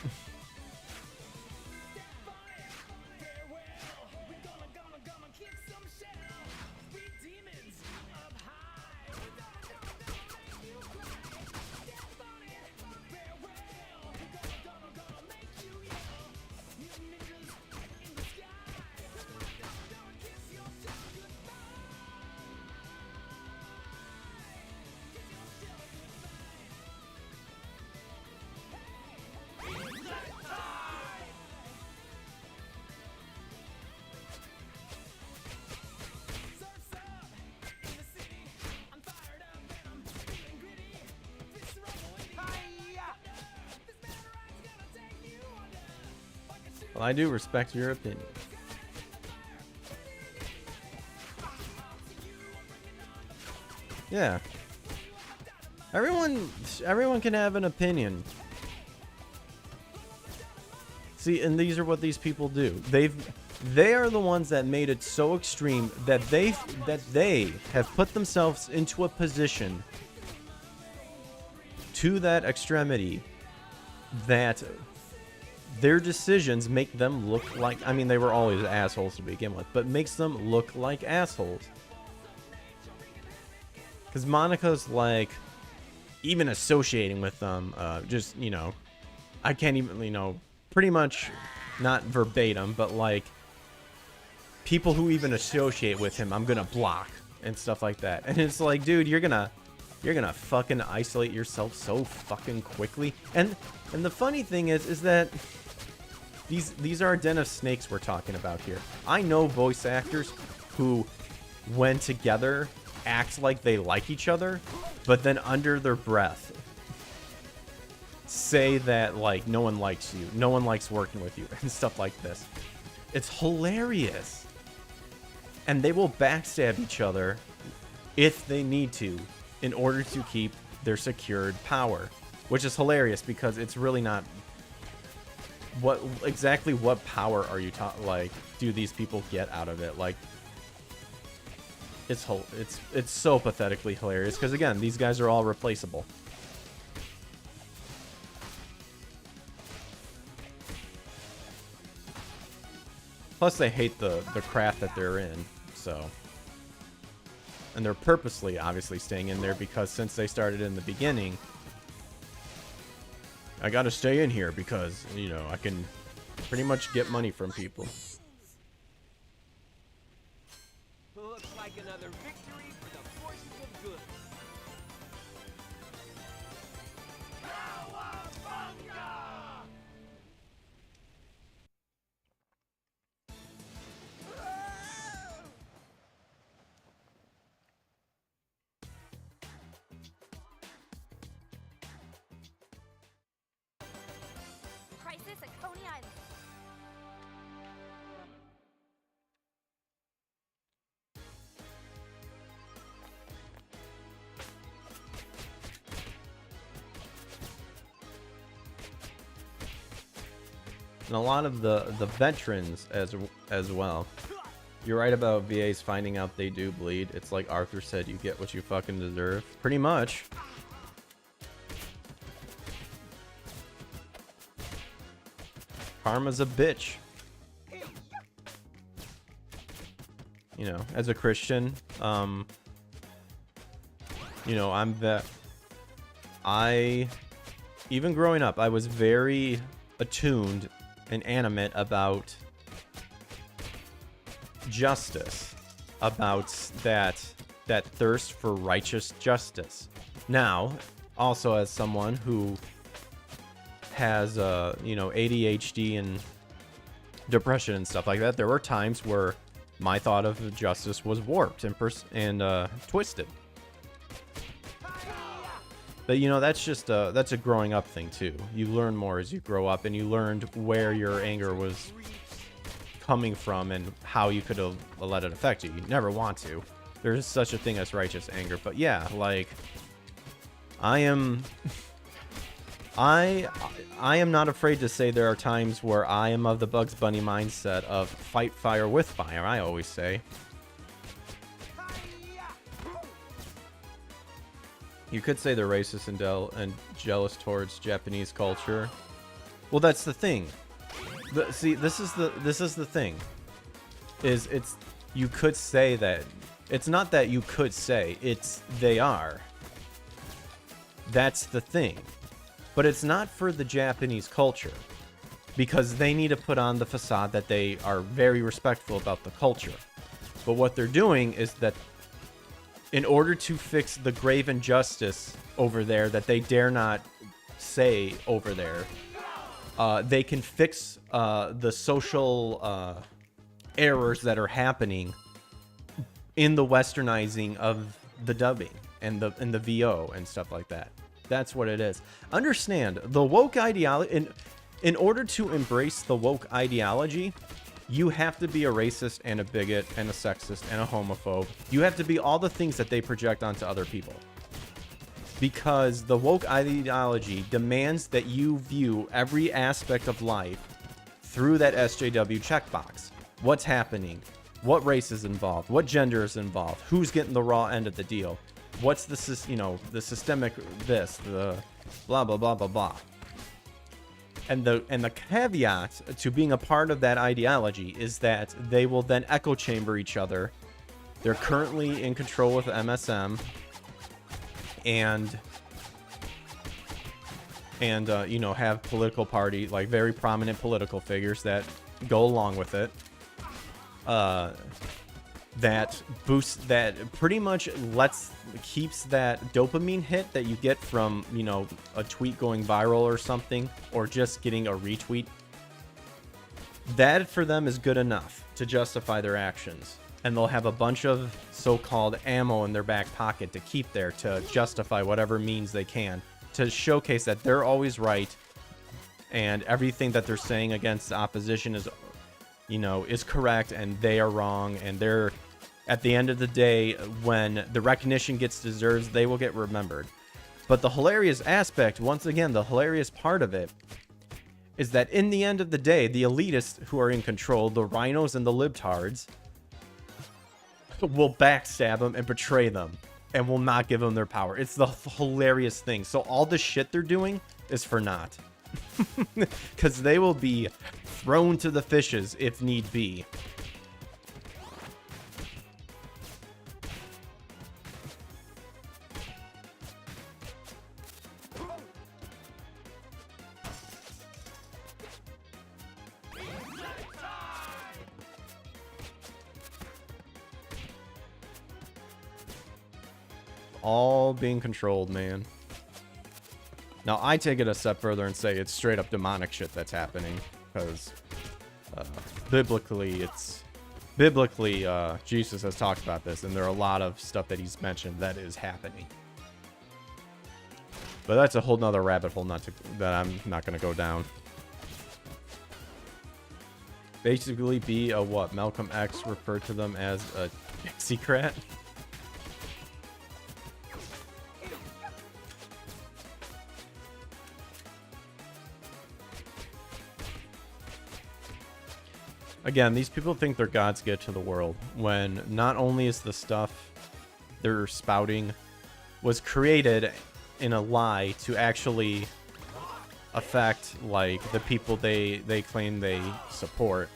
Well, I do respect your opinion. Yeah. Everyone can have an opinion. See, and these are what these people do. They are the ones that made it so extreme that they have put themselves into a position to that extremity that their decisions make them look like, I mean, they were always assholes to begin with, but makes them look like assholes. Because Monica's like, even associating with them, just, you know, I can't even, you know, pretty much not verbatim, but like, people who even associate with him, I'm gonna block and stuff like that. And it's like, dude, you're gonna fucking isolate yourself so fucking quickly. And the funny thing is that these are a den of snakes we're talking about here. I know voice actors who, when together, act like they like each other, but then under their breath say that, like, no one likes you, no one likes working with you, and stuff like this. It's hilarious. And they will backstab each other if they need to in order to keep their secured power, which is hilarious because it's really not what power are you like do these people get out of it. Like, it's so pathetically hilarious because, again, these guys are all replaceable. Plus, they hate the craft that they're in, so. And they're purposely, obviously, staying in there because since they started in the beginning, I gotta stay in here because, you know, I can pretty much get money from people. Looks like another victory for the forces of good. Crisis at Coney Island. And a lot of the veterans as well. You're right about VAs finding out they do bleed. It's like Arthur said, you get what you fucking deserve. Pretty much. Karma's a bitch. You know, as a Christian, you know, even growing up, I was very attuned and animate about justice, about that thirst for righteous justice. Now, also as someone who has you know, ADHD and depression and stuff like that, there were times where my thought of justice was warped and twisted. But, you know, that's just that's a growing up thing too. You learn more as you grow up, and you learned where your anger was coming from and how you could have let it affect you. You never want to. There's such a thing as righteous anger. But yeah, like, I am not afraid to say there are times where I am of the Bugs Bunny mindset of fight fire with fire, I always say. You could say they're racist and jealous towards Japanese culture. Well, that's the thing. See, this is the thing. You could say that. It's not that you could say, it's they are. That's the thing. But it's not for the Japanese culture, because they need to put on the facade that they are very respectful about the culture. But what they're doing is that in order to fix the grave injustice over there that they dare not say over there, they can fix the social errors that are happening in the westernizing of the dubbing and the VO and stuff like that. That's what it is. Understand, the woke ideology, in order to embrace the woke ideology, you have to be a racist and a bigot and a sexist and a homophobe. You have to be all the things that they project onto other people. Because the woke ideology demands that you view every aspect of life through that SJW checkbox. What's happening? What race is involved? What gender is involved? Who's getting the raw end of the deal? What's the systemic this, the blah blah blah blah blah. And the caveat to being a part of that ideology is that they will then echo chamber each other. They're currently in control with MSM, and have political party, like very prominent political figures that go along with it. That boosts, that pretty much keeps that dopamine hit that you get from, a tweet going viral or something, or just getting a retweet. That for them is good enough to justify their actions. And they'll have a bunch of so-called ammo in their back pocket to keep there to justify whatever means they can, to showcase that they're always right and everything that they're saying against the opposition is correct and they are wrong, and they're, at the end of the day, when the recognition gets deserved, they will get remembered. But the hilarious aspect, once again, the hilarious part of it, is that in the end of the day, the elitists who are in control, the rhinos and the libtards, will backstab them and betray them and will not give them their power. It's the hilarious thing. So all the shit they're doing is for naught. Because they will be thrown to the fishes if need be. All being controlled, man. Now, I take it a step further and say it's straight up demonic shit that's happening, because biblically, Jesus has talked about this, and there are a lot of stuff that he's mentioned that is happening. But that's a whole nother rabbit hole that I'm not going to go down. Basically, be a what? Malcolm X referred to them as a Dixiecrat. Again, these people think they're God's gift to the world, when not only is the stuff they're spouting was created in a lie to actually affect, like, the people they claim they support.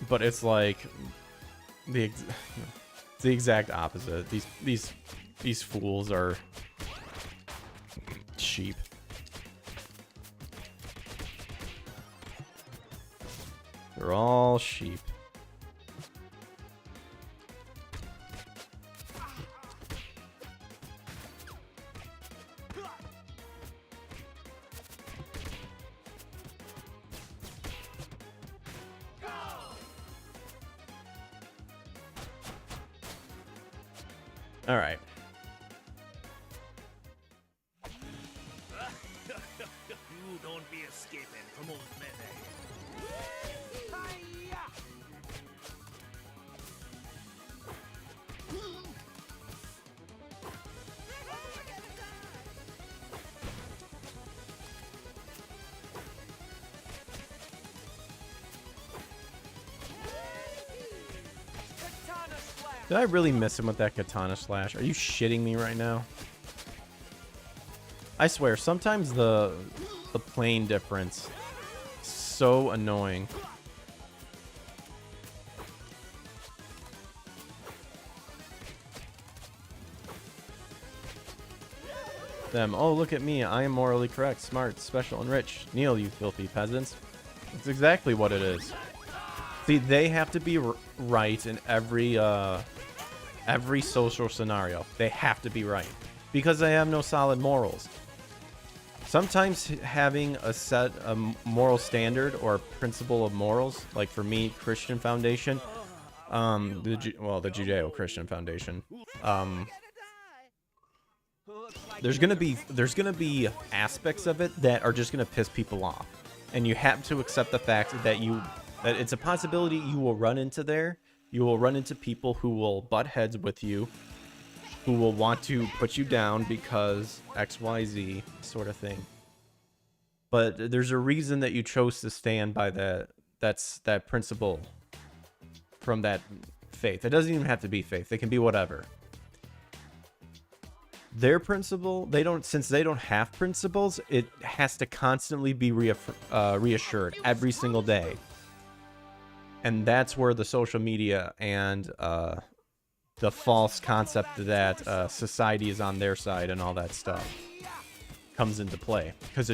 But it's like the exact opposite. These fools are sheep. They're all sheep. All right. don't be escaping from old Mene. Hi-ya! Katana slash. Did I really miss him with that katana slash? Are you shitting me right now? I swear, sometimes the plane difference is so annoying. Them. Oh, look at me. I am morally correct, smart, special, and rich. Kneel, you filthy peasants. That's exactly what it is. See, they have to be right in every social scenario. They have to be right because they have no solid morals. Sometimes having a moral standard or principle of morals, like for me, Christian Foundation, the Judeo-Christian Foundation, there's gonna be aspects of it that are just gonna piss people off, and you have to accept the fact that it's a possibility you will run into there. You will run into people who will butt heads with you, who will want to put you down because XYZ sort of thing. But there's a reason that you chose to stand by that principle from that faith. It doesn't even have to be faith. It can be whatever. Their principle, since they don't have principles, it has to constantly be reassured every single day. And that's where the social media and the false concept that society is on their side and all that stuff comes into play, because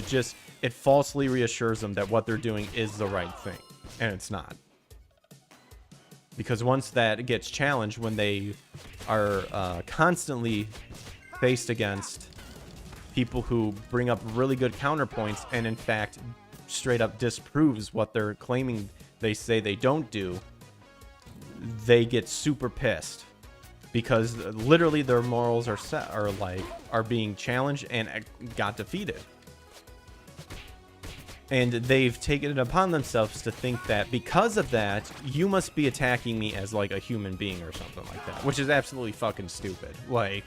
it falsely reassures them that what they're doing is the right thing, and it's not. Because once that gets challenged, when they are constantly faced against people who bring up really good counterpoints and in fact straight up disproves what they're claiming they say they don't do, they get super pissed because literally their morals are being challenged and got defeated. And they've taken it upon themselves to think that because of that, you must be attacking me as like a human being or something like that, which is absolutely fucking stupid. Like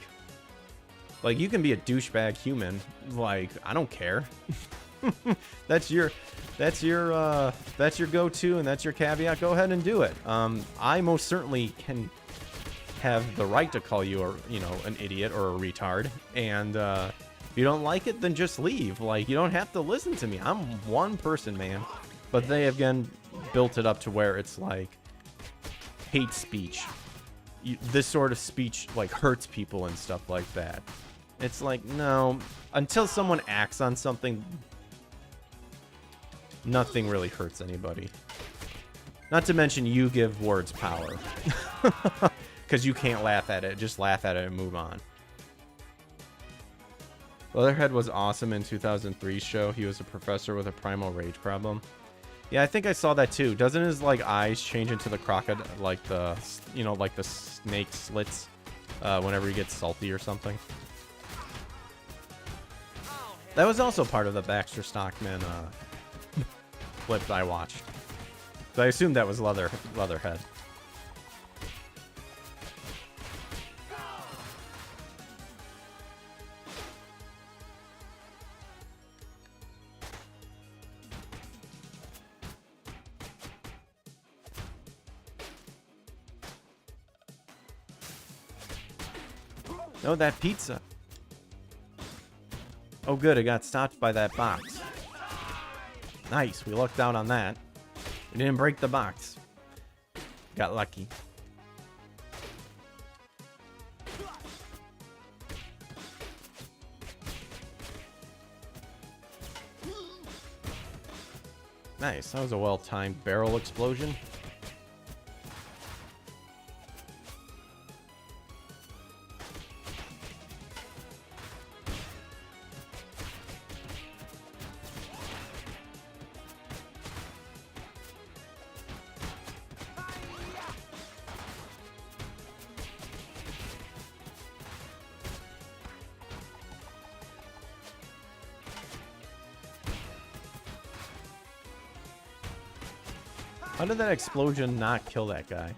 you can be a douchebag human. Like, I don't care. That's your go-to and that's your caveat. Go ahead and do it. I most certainly can have the right to call you an idiot or a retard. And if you don't like it, then just leave. Like, you don't have to listen to me. I'm one person, man. But they again built it up to where it's like hate speech. This sort of speech like hurts people and stuff like that. It's like, no, until someone acts on something, nothing really hurts anybody. Not to mention you give words power. Because you can't laugh at it. Just laugh at it and move on. Leatherhead was awesome in 2003's show. He was a professor with a primal rage problem. Yeah, I think I saw that too. Doesn't his like eyes change into the crocodile, like the snake slits whenever he gets salty or something? That was also part of the Baxter Stockman clip I watched. So I assumed that was Leatherhead. No, that pizza. Oh, good. It got stopped by that box. Nice. We lucked out on that. We didn't break the box. Got lucky. Nice. That was a well-timed barrel explosion. How did that explosion not kill that guy?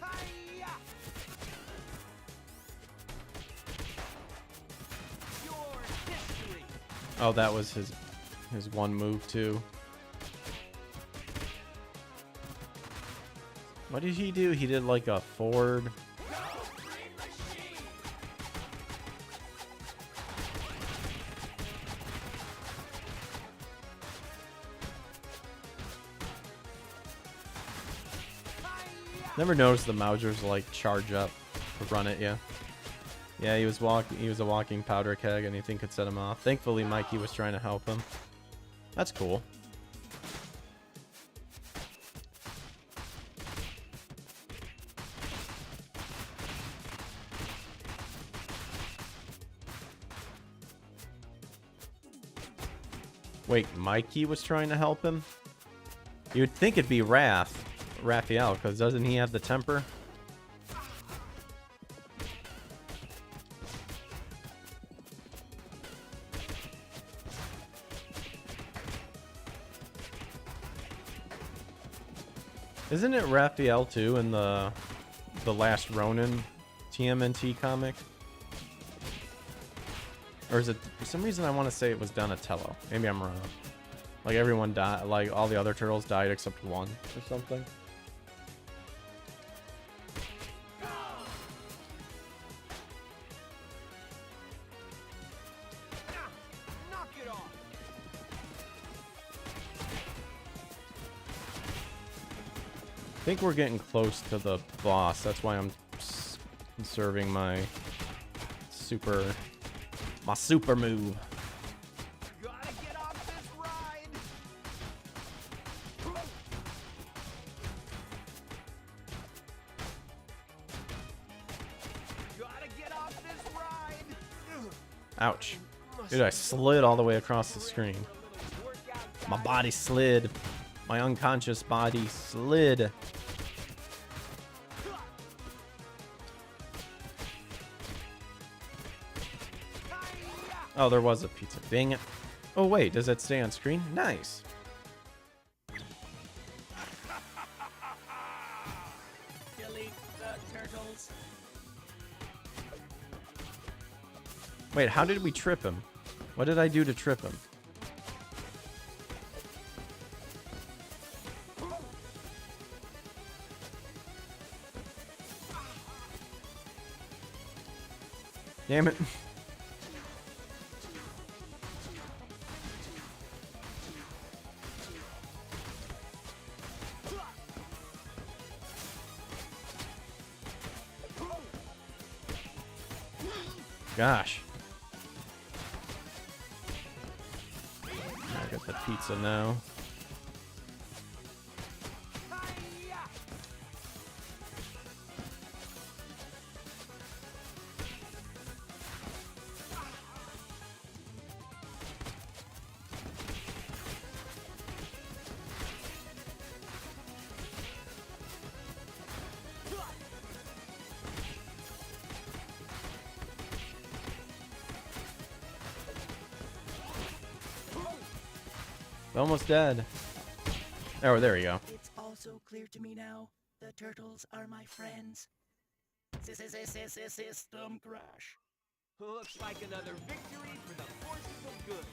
Hi-ya! Your history. Oh, that was his one move too. What did he do? He did like a forward. Never noticed the Mausers like charge up to run at you. Yeah, he was a walking powder keg. Anything could set him off. Thankfully, Mikey was trying to help him. That's cool. Wait, Mikey was trying to help him? You'd think it'd be Raphael, because doesn't he have the temper? Isn't it Raphael too in the last Ronin TMNT comic? Or is it, for some reason I want to say it was Donatello. Maybe I'm wrong. Like everyone died, like all the other turtles died except one or something. Knock it off. I think we're getting close to the boss. That's why I'm conserving my super move. Gotta get off this ride. Gotta get off this ride. Ouch. Dude, I slid all the way across the screen. My body slid. My unconscious body slid. Oh, there was a pizza. Dang it. Oh, wait. Does that stay on screen? Nice. Delete the turtles. Wait, how did we trip him? What did I do to trip him? Damn it. Gosh. I got the pizza now. Almost dead. Oh, there we go. It's also clear to me now, the turtles are my friends. System crash. Looks like another victory for the forces of good.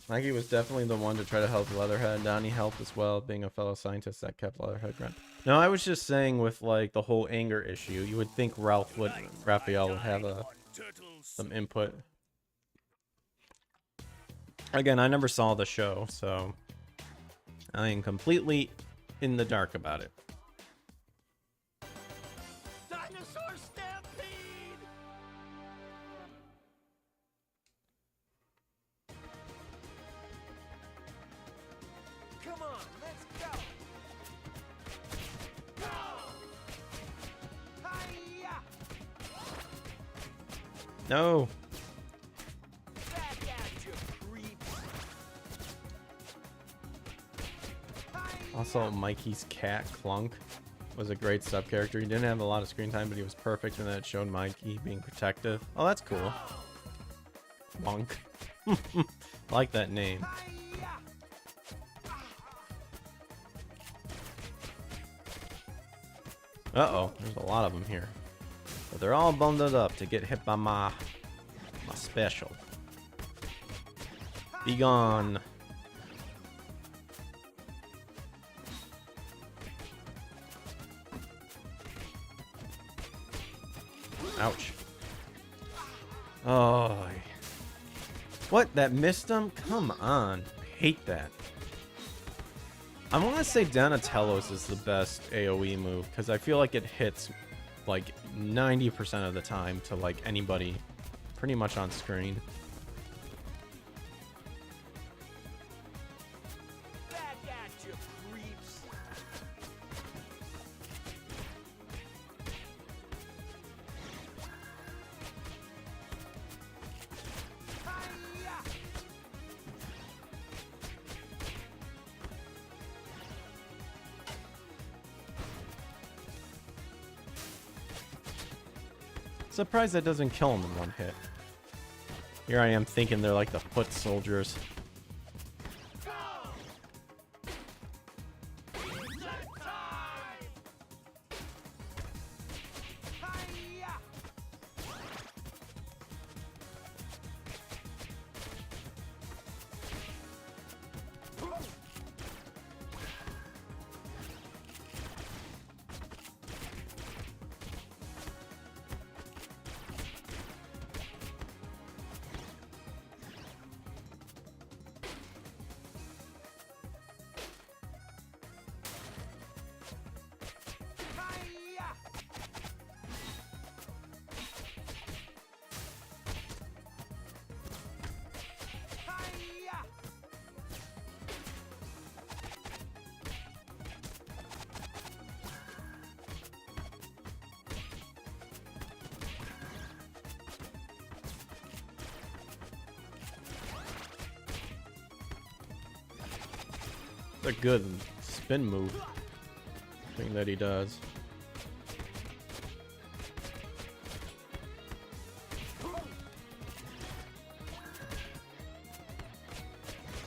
Mikey was definitely the one to try to help Leatherhead. Donnie helped as well, being a fellow scientist that kept Leatherhead grounded. No, I was just saying with like the whole anger issue, you would think Raphael would have some input. Again, I never saw the show, so I am completely in the dark about it. Dinosaur stampede! Come on, let's go! Go! Hi-ya! No. Back at you, creeps! Hi-ya! Also, Mikey's cat, Clunk, was a great sub-character. He didn't have a lot of screen time, but he was perfect, and then it showed Mikey being protective. Oh, that's cool. Clunk. I like that name. Hi-ya! Uh-oh, there's a lot of them here. But they're all bundled up to get hit by my special. Be gone. Ouch. Oh. What? That missed him? Come on. Hate that. I want to say Donatello's is the best AoE move because I feel like it hits like 90% of the time to like anybody pretty much on screen. Back at you, creeps! Hi-ya! Surprised that doesn't kill him in one hit. Here I am thinking they're like the foot soldiers. Hi-ya! Hi-ya! Hi-ya! The good spin move thing that he does.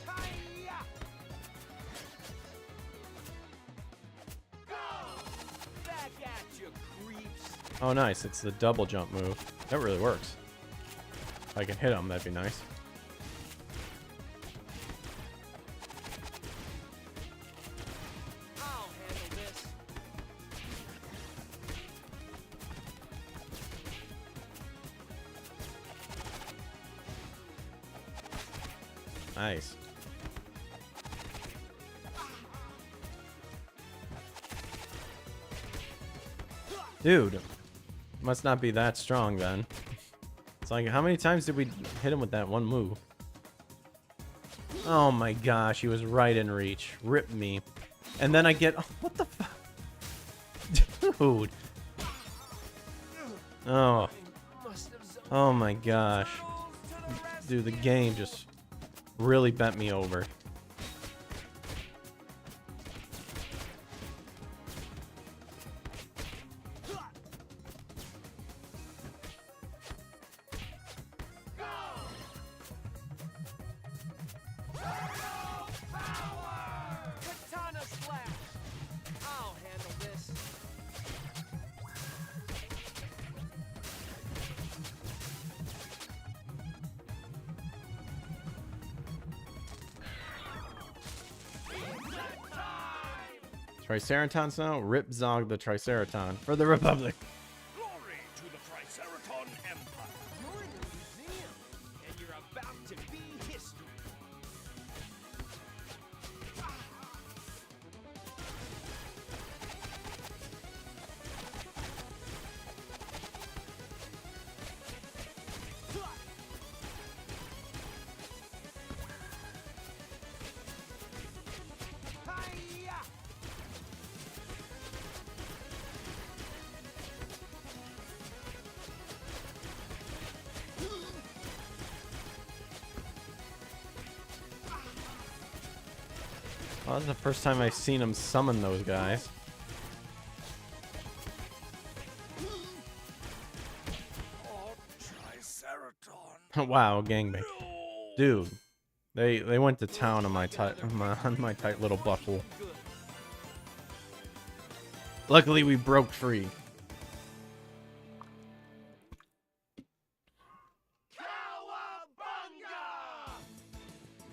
Hi-ya! Go! Back at you, creeps! Oh, nice. It's the double jump move. That really works. If I can hit him, that'd be nice. I'll handle this. Nice. Dude, must not be that strong then. It's like, how many times did we hit him with that one move? Oh my gosh, he was right in reach. Rip me. And then I get... Oh, what the fuck? Dude. Oh. Oh my gosh. Dude, the game just really bent me over. Katana slash! I'll handle this. Triceratons now? Rip Zog the Triceraton for the Republic. Glory to the Triceraton Empire. You're in the museum, and you're about to be history. Well, that's the first time I've seen him summon those guys. Oh, Triceraton. Wow, gangbang. Dude, they went to town on my tight little buckle. Luckily, we broke free.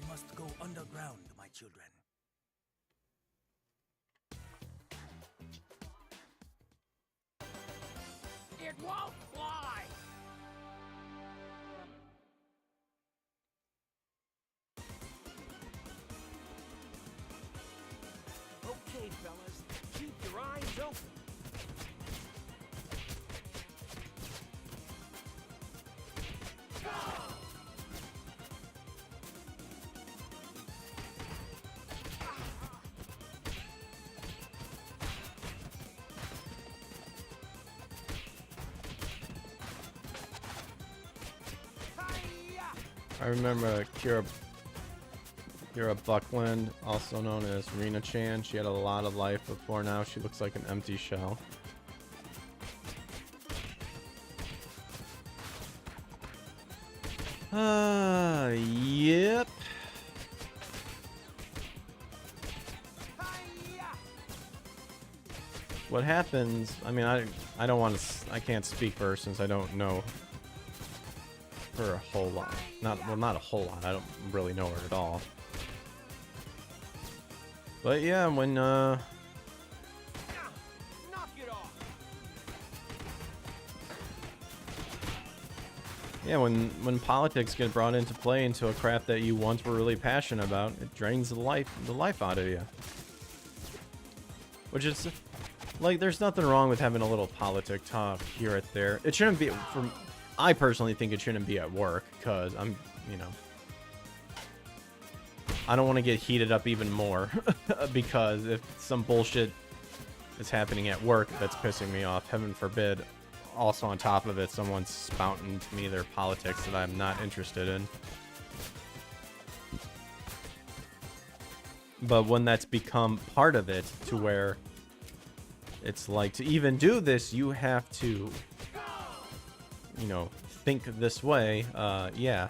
We must go underground, my children. It won't fly! Okay, fellas, keep your eyes open. I remember Kira Buckland, also known as Rena Chan. She had a lot of life before now. She looks like an empty shell. Yep. What happens? I mean, I don't want to. I can't speak for her since I don't know her a whole lot. Not a whole lot. I don't really know her at all. But yeah, when Knock it off! yeah, when politics get brought into play into a craft that you once were really passionate about, it drains the life out of you. Which is like, there's nothing wrong with having a little politic talk here or there. It shouldn't be from. I personally think it shouldn't be at work, because I don't want to get heated up even more because if some bullshit is happening at work that's pissing me off, heaven forbid, also on top of it, someone's spouting to me their politics that I'm not interested in. But when that's become part of it, to where it's like, to even do this, you have to, think this way, yeah,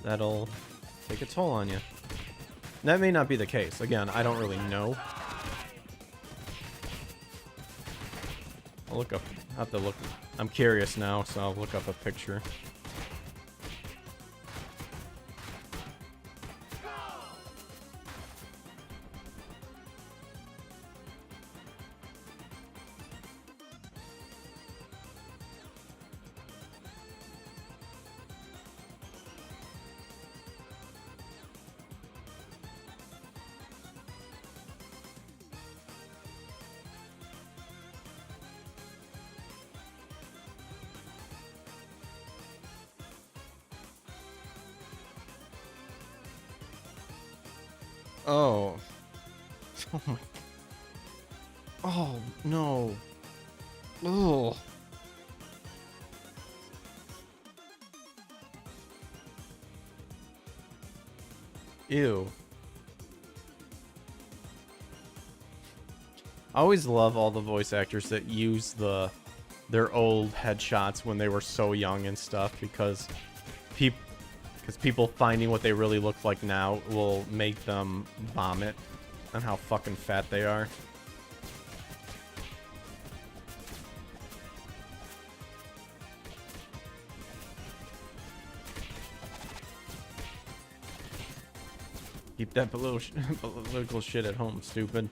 that'll take a toll on you. That may not be the case. Again, I don't really know. I'll look up. I have to look. I'm curious now, so I'll look up a picture. Oh. Oh my. Oh no. Oh. Ew. I always love all the voice actors that use their old headshots when they were so young and stuff, because people finding what they really look like now will make them vomit on how fucking fat they are. Keep that political shit at home, stupid.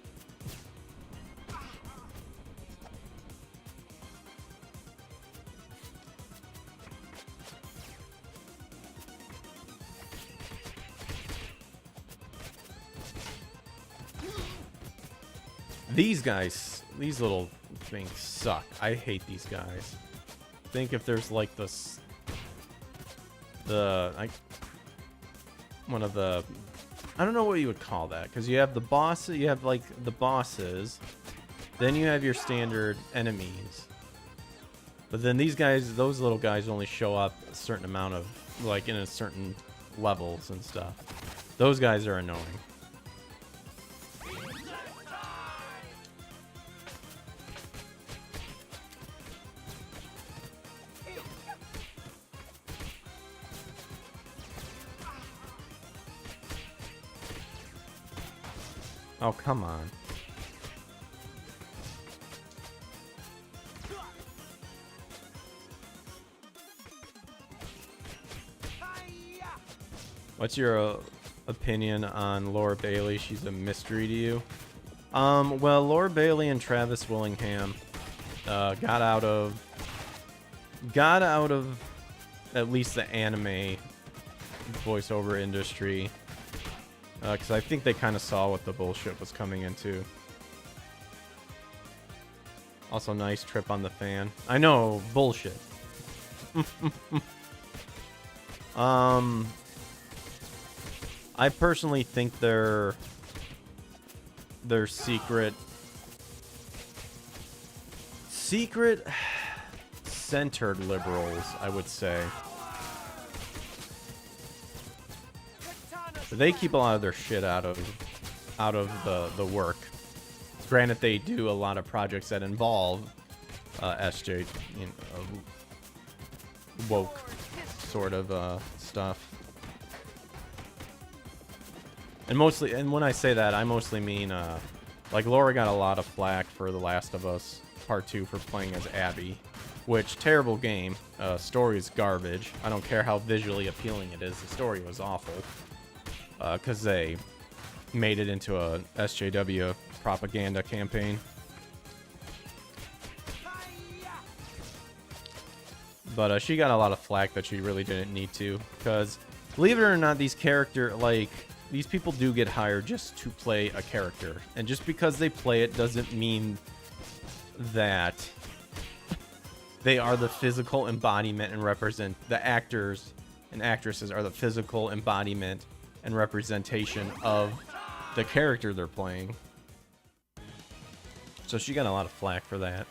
These guys, these little things suck. I hate these guys. Think if there's like one of the, I don't know what you would call that, because you have the boss, you have like the bosses, then you have your standard enemies. But then these guys, those little guys only show up a certain amount of, like in a certain levels and stuff. Those guys are annoying. Oh, come on. What's your opinion on Laura Bailey? She's a mystery to you. Well, Laura Bailey and Travis Willingham got out of at least the anime voiceover industry, because I think they kind of saw what the bullshit was coming into. Also, nice trip on the fan. I know, bullshit. I personally think they're secret centered liberals, I would say. They keep a lot of their shit out of the work. Granted, they do a lot of projects that involve SJ, you know, woke sort of stuff. And mostly, and when I say that, I mostly mean, like, Laura got a lot of flack for The Last of Us Part 2 for playing as Abby, which, terrible game. Story's garbage. I don't care how visually appealing it is. The story was awful. Because they made it into a SJW propaganda campaign. But she got a lot of flack that she really didn't need to. Because, believe it or not, these people do get hired just to play a character. And just because they play it doesn't mean that they are the physical embodiment and represent the actors and actresses are the physical embodiment and representation of the character they're playing. So she got a lot of flack for that.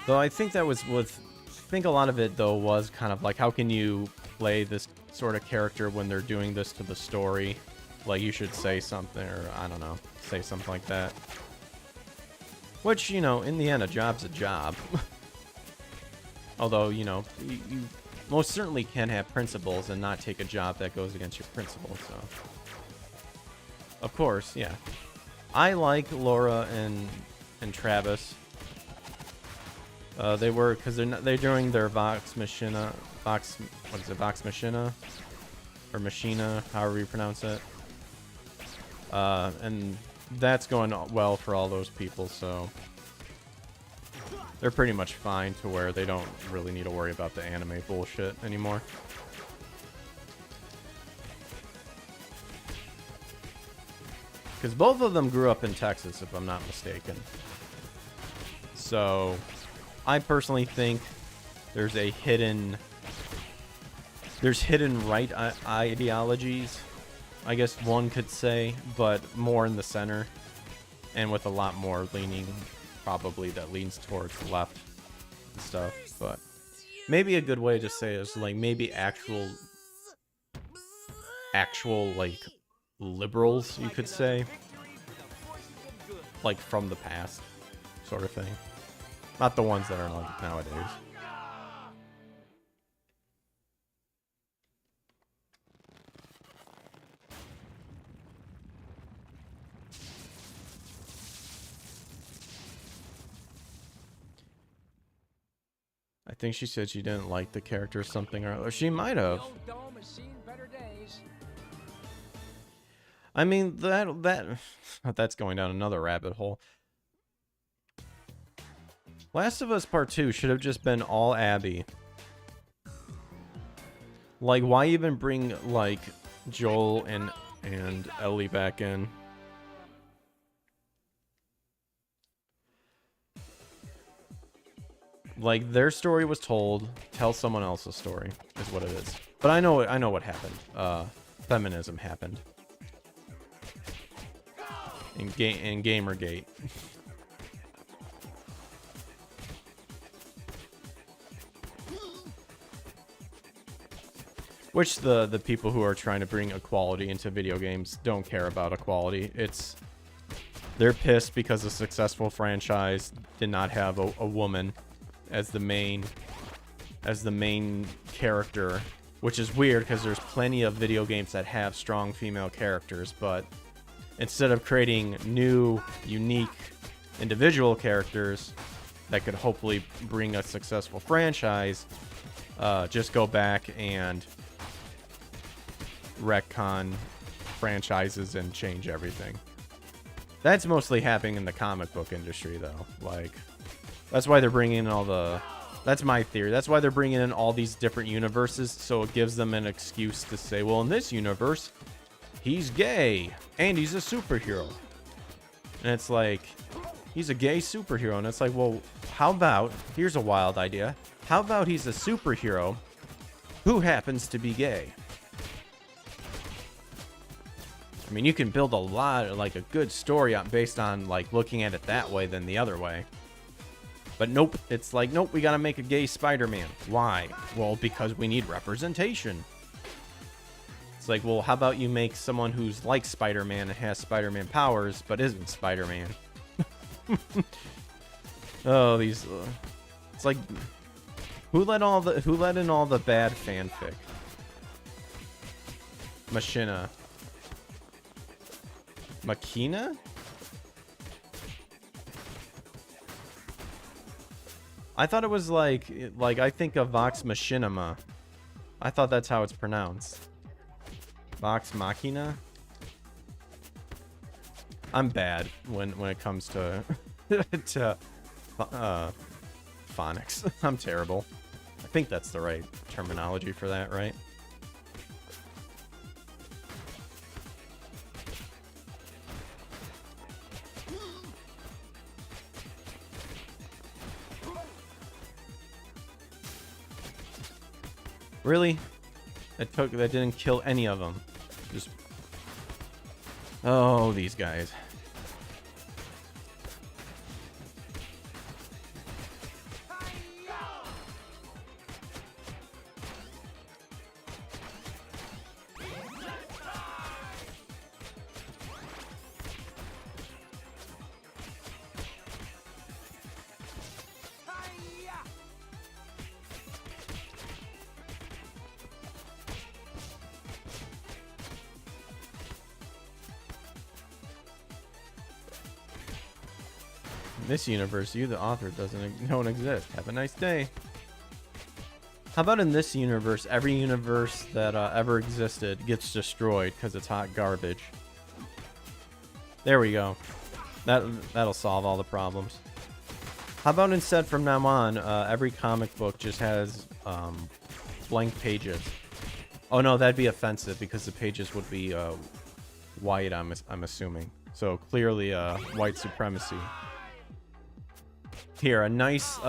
Though I think that was with, I think a lot of it though was kind of like, how can you play this sort of character when they're doing this to the story? Like, you should say something, or I don't know, say something like that. Which, you know, in the end, a job's a job. Although, you know, you most certainly can have principles and not take a job that goes against your principles, so. Of course, yeah. I like Laura and Travis. They were, because they're doing their Vox Machina, what is it, Vox Machina? Or Machina, however you pronounce it. And that's going well for all those people, so they're pretty much fine to where they don't really need to worry about the anime bullshit anymore. Because both of them grew up in Texas, if I'm not mistaken. So I personally think there's hidden right ideologies, I guess one could say, but more in the center, and with a lot more leaning, probably, that leans towards the left and stuff. But maybe a good way to say is like maybe actual like liberals, you could say, like from the past sort of thing, not the ones that are like nowadays. I think she said she didn't like the character or something, or she might have. I mean, that's going down another rabbit hole. Last of Us Part 2 should have just been all Abby. Like, why even bring, like, Joel and Ellie back in? Like, their story was told. Tell someone else's story is what it is. But I know what happened. Feminism happened. In Gamergate. Which the people who are trying to bring equality into video games don't care about equality. They're pissed because a successful franchise did not have a woman as the main character which is weird because there's plenty of video games that have strong female characters, but instead of creating new, unique, individual characters that could hopefully bring a successful franchise, just go back and retcon franchises and change everything. That's mostly happening in the comic book industry, though. Like, that's why they're bringing in all the... That's my theory. That's why they're bringing in all these different universes, so it gives them an excuse to say, well, in this universe, he's gay, and he's a superhero. And it's like, he's a gay superhero, and it's like, well, how about... Here's a wild idea. How about he's a superhero who happens to be gay? I mean, you can build a lot, like a good story based on like looking at it that way than the other way. But nope, it's like, nope, we gotta make a gay Spider-Man. Why? Well, because we need representation. It's like, well, how about you make someone who's like Spider-Man and has Spider-Man powers, but isn't Spider-Man? Oh, these... it's like, who let in all the bad fanfic? Machina. Makina? I thought it was like I think of Vox Machinima. I thought that's how it's pronounced. Vox Machina? I'm bad when it comes to to phonics. I'm terrible. I think that's the right terminology for that, right? Really? That didn't kill any of them. Just... Oh, these guys. In this universe, you, the author, don't exist. Have a nice day. How about in this universe, every universe that ever existed gets destroyed because it's hot garbage? There we go. That'll solve all the problems. How about instead, from now on, every comic book just has blank pages? Oh no, that'd be offensive because the pages would be white. I'm assuming. So clearly, white supremacy. Here, a nice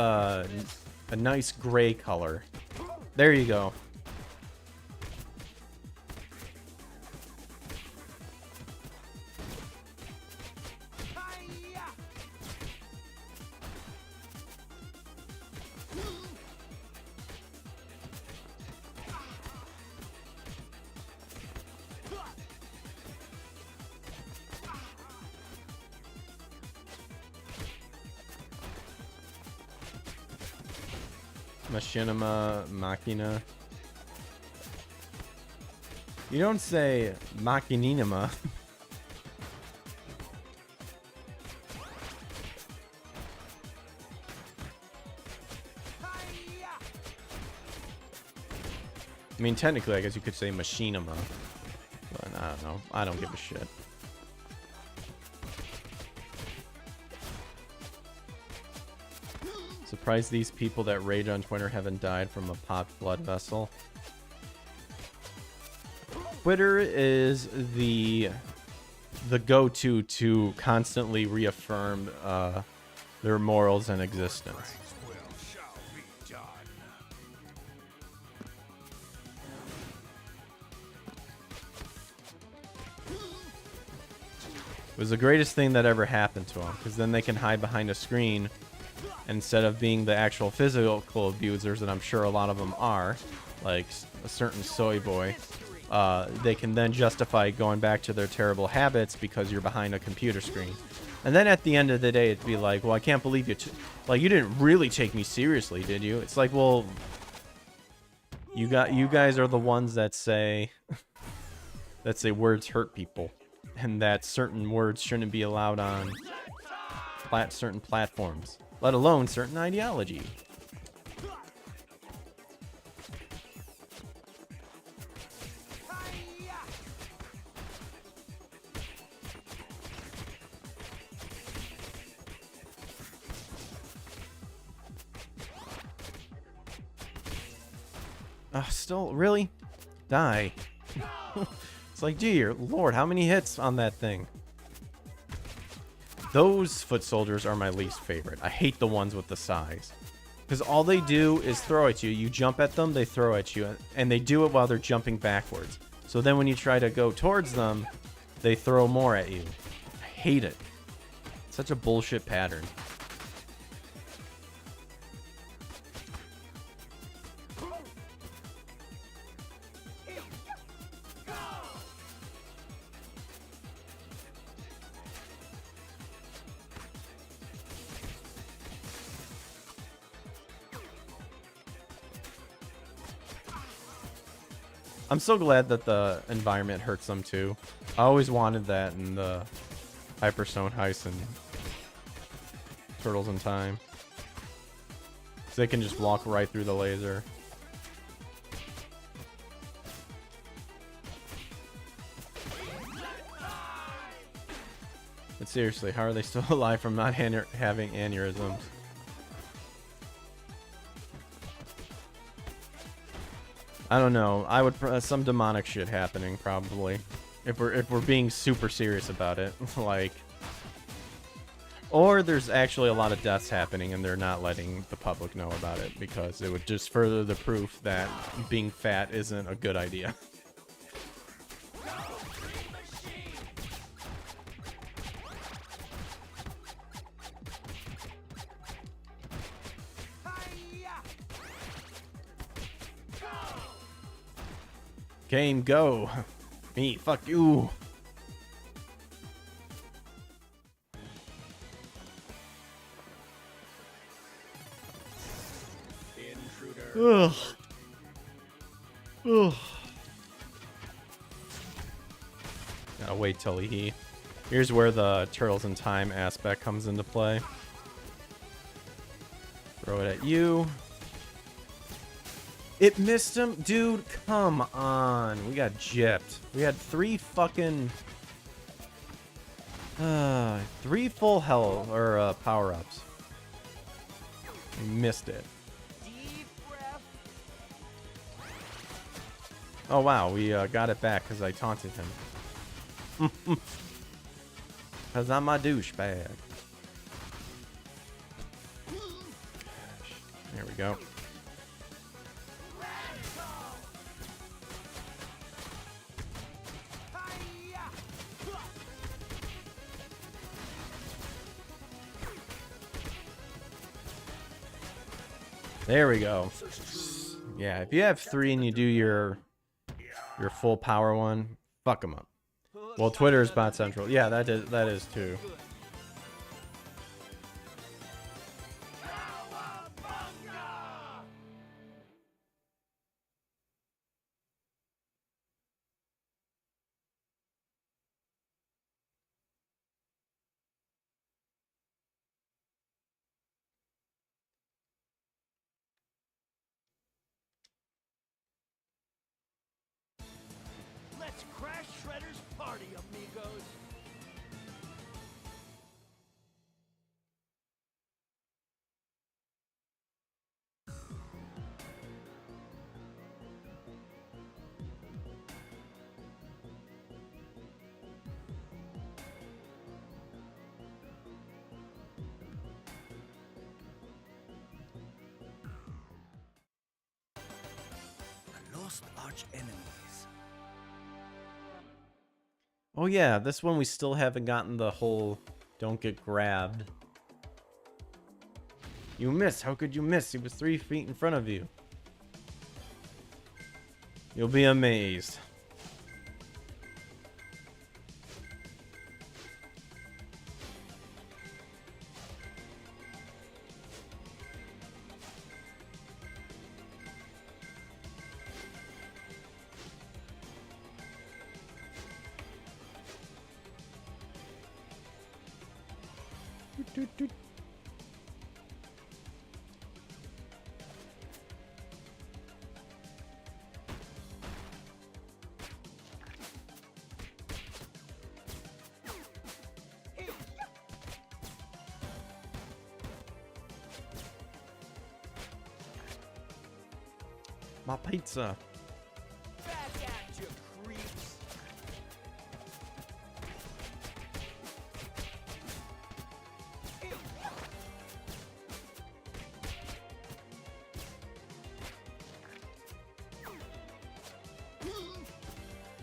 gray color. There you go. Machinima, Machina. You don't say Machininima. I mean, technically, I guess you could say Machinima. But I don't know. I don't give a shit. Surprised these people that rage on Twitter haven't died from a popped blood vessel. Twitter is the go-to to constantly reaffirm their morals and existence. It was the greatest thing that ever happened to them, because then they can hide behind a screen instead of being the actual physical abusers that I'm sure a lot of them are, like a certain soy boy. They can then justify going back to their terrible habits because you're behind a computer screen. And then at the end of the day, it'd be like, well, I can't believe you, like, you didn't really take me seriously, did you? It's like, well, You guys are the ones that say words hurt people, and that certain words shouldn't be allowed on certain platforms, let alone certain ideology. Still, really? Die. It's like, dear Lord, how many hits on that thing? Those foot soldiers are my least favorite. I hate the ones with the size. Because all they do is throw at you. You jump at them, they throw at you. And they do it while they're jumping backwards. So then when you try to go towards them, they throw more at you. I hate it. It's such a bullshit pattern. I'm so glad that the environment hurts them too. I always wanted that in the Hyperstone Heist and Turtles in Time. So they can just walk right through the laser. But seriously, how are they still alive from not having aneurysms? I don't know. I would some demonic shit happening probably, if we're being super serious about it, like, or there's actually a lot of deaths happening and they're not letting the public know about it because it would just further the proof that being fat isn't a good idea. Game, go. Me, fuck you. Ugh. Ugh. Gotta wait till he... Here's where the Turtles in Time aspect comes into play. Throw it at you. It missed him? Dude, come on. We got gypped. We had 3 fucking... 3 full health, or power-ups. We missed it. Oh, wow. We got it back because I taunted him. Because I'm a douchebag. There we go. There we go. Yeah, if you have 3 and you do your full power one, fuck them up. Well, Twitter is bot central. Yeah, that is too. Let's crash Shredder's party, amigos. The lost arch enemies. Oh yeah, this one we still haven't gotten the whole don't get grabbed. You missed. How could you miss? He was 3 feet in front of you. You'll be amazed. My pizza. Back at you, creeps.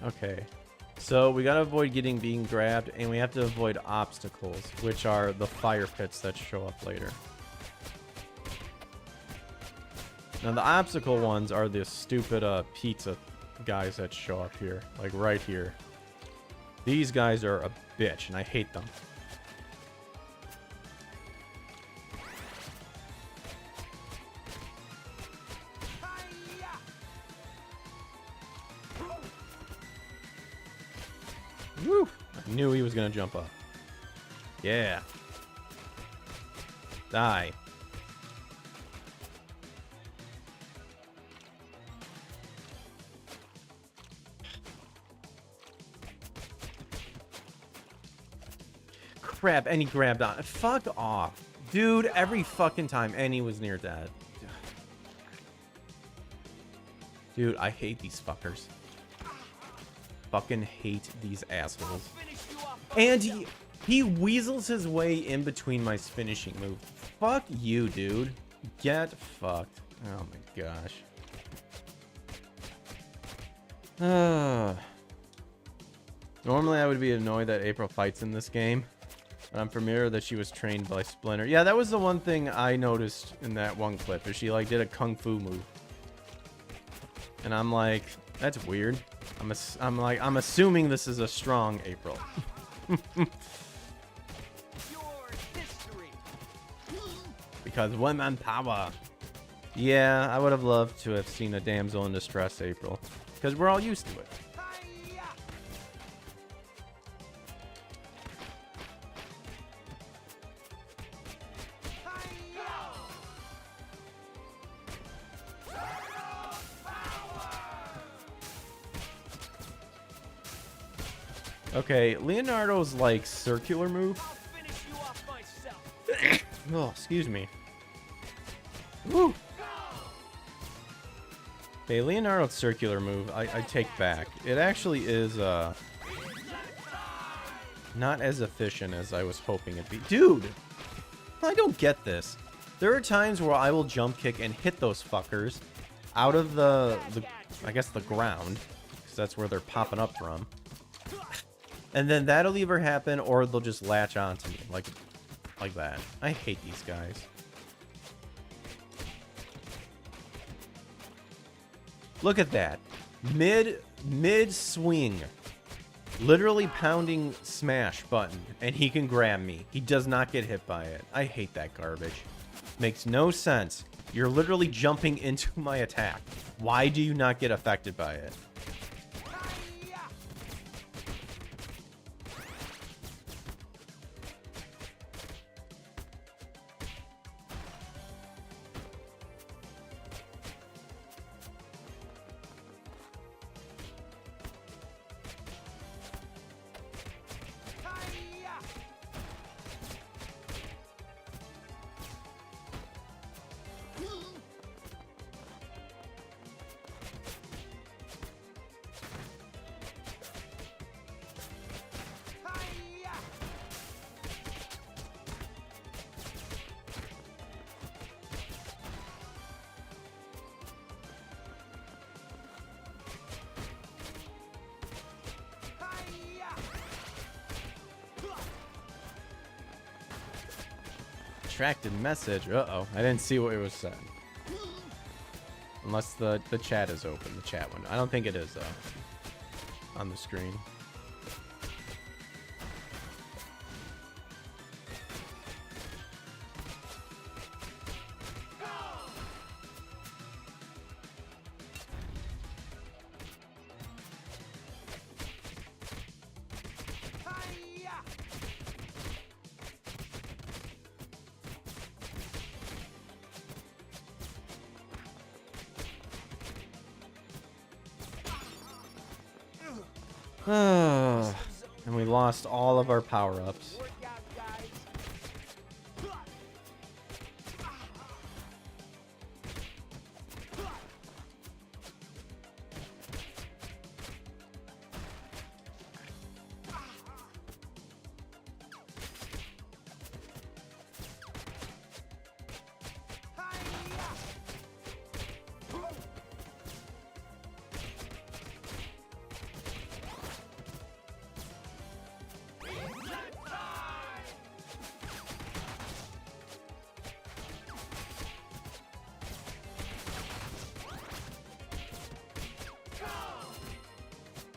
Okay. So we gotta avoid being grabbed, and we have to avoid obstacles, which are the fire pits that show up later. Now the obstacle ones are the stupid pizza guys that show up here, like right here. These guys are a bitch, and I hate them. Woo! I knew he was gonna jump up. Yeah. Die. Crap, and he grabbed on. Fuck off. Dude, every fucking time Annie was near dead. Dude, I hate these fuckers. Fucking hate these assholes. And he weasels his way in between my finishing move. Fuck you, dude. Get fucked. Oh my gosh. Normally I would be annoyed that April fights in this game, but I'm familiar that she was trained by Splinter. Yeah, that was the one thing I noticed in that one clip, is she like did a kung fu move. And I'm like, that's weird. I'm assuming this is a strong April. Because women power. Yeah, I would have loved to have seen a damsel in distress April, because we're all used to it. Okay, Leonardo's like circular move. Oh, excuse me. Woo. Okay, Leonardo's circular move, I take back. It actually is not as efficient as I was hoping it'd be. Dude, I don't get this. There are times where I will jump kick and hit those fuckers out of the I guess the ground, because that's where they're popping up from. And then that'll either happen or they'll just latch onto me like that. I hate these guys. Look at that. Mid swing. Literally pounding smash button, and he can grab me. He does not get hit by it. I hate that garbage. Makes no sense. You're literally jumping into my attack. Why do you not get affected by it? Retracted message. Uh-oh. I didn't see what it was saying. Unless the chat is open, the chat window. I don't think it is, though. On the screen. And we lost all of our power-ups. Work out, guys.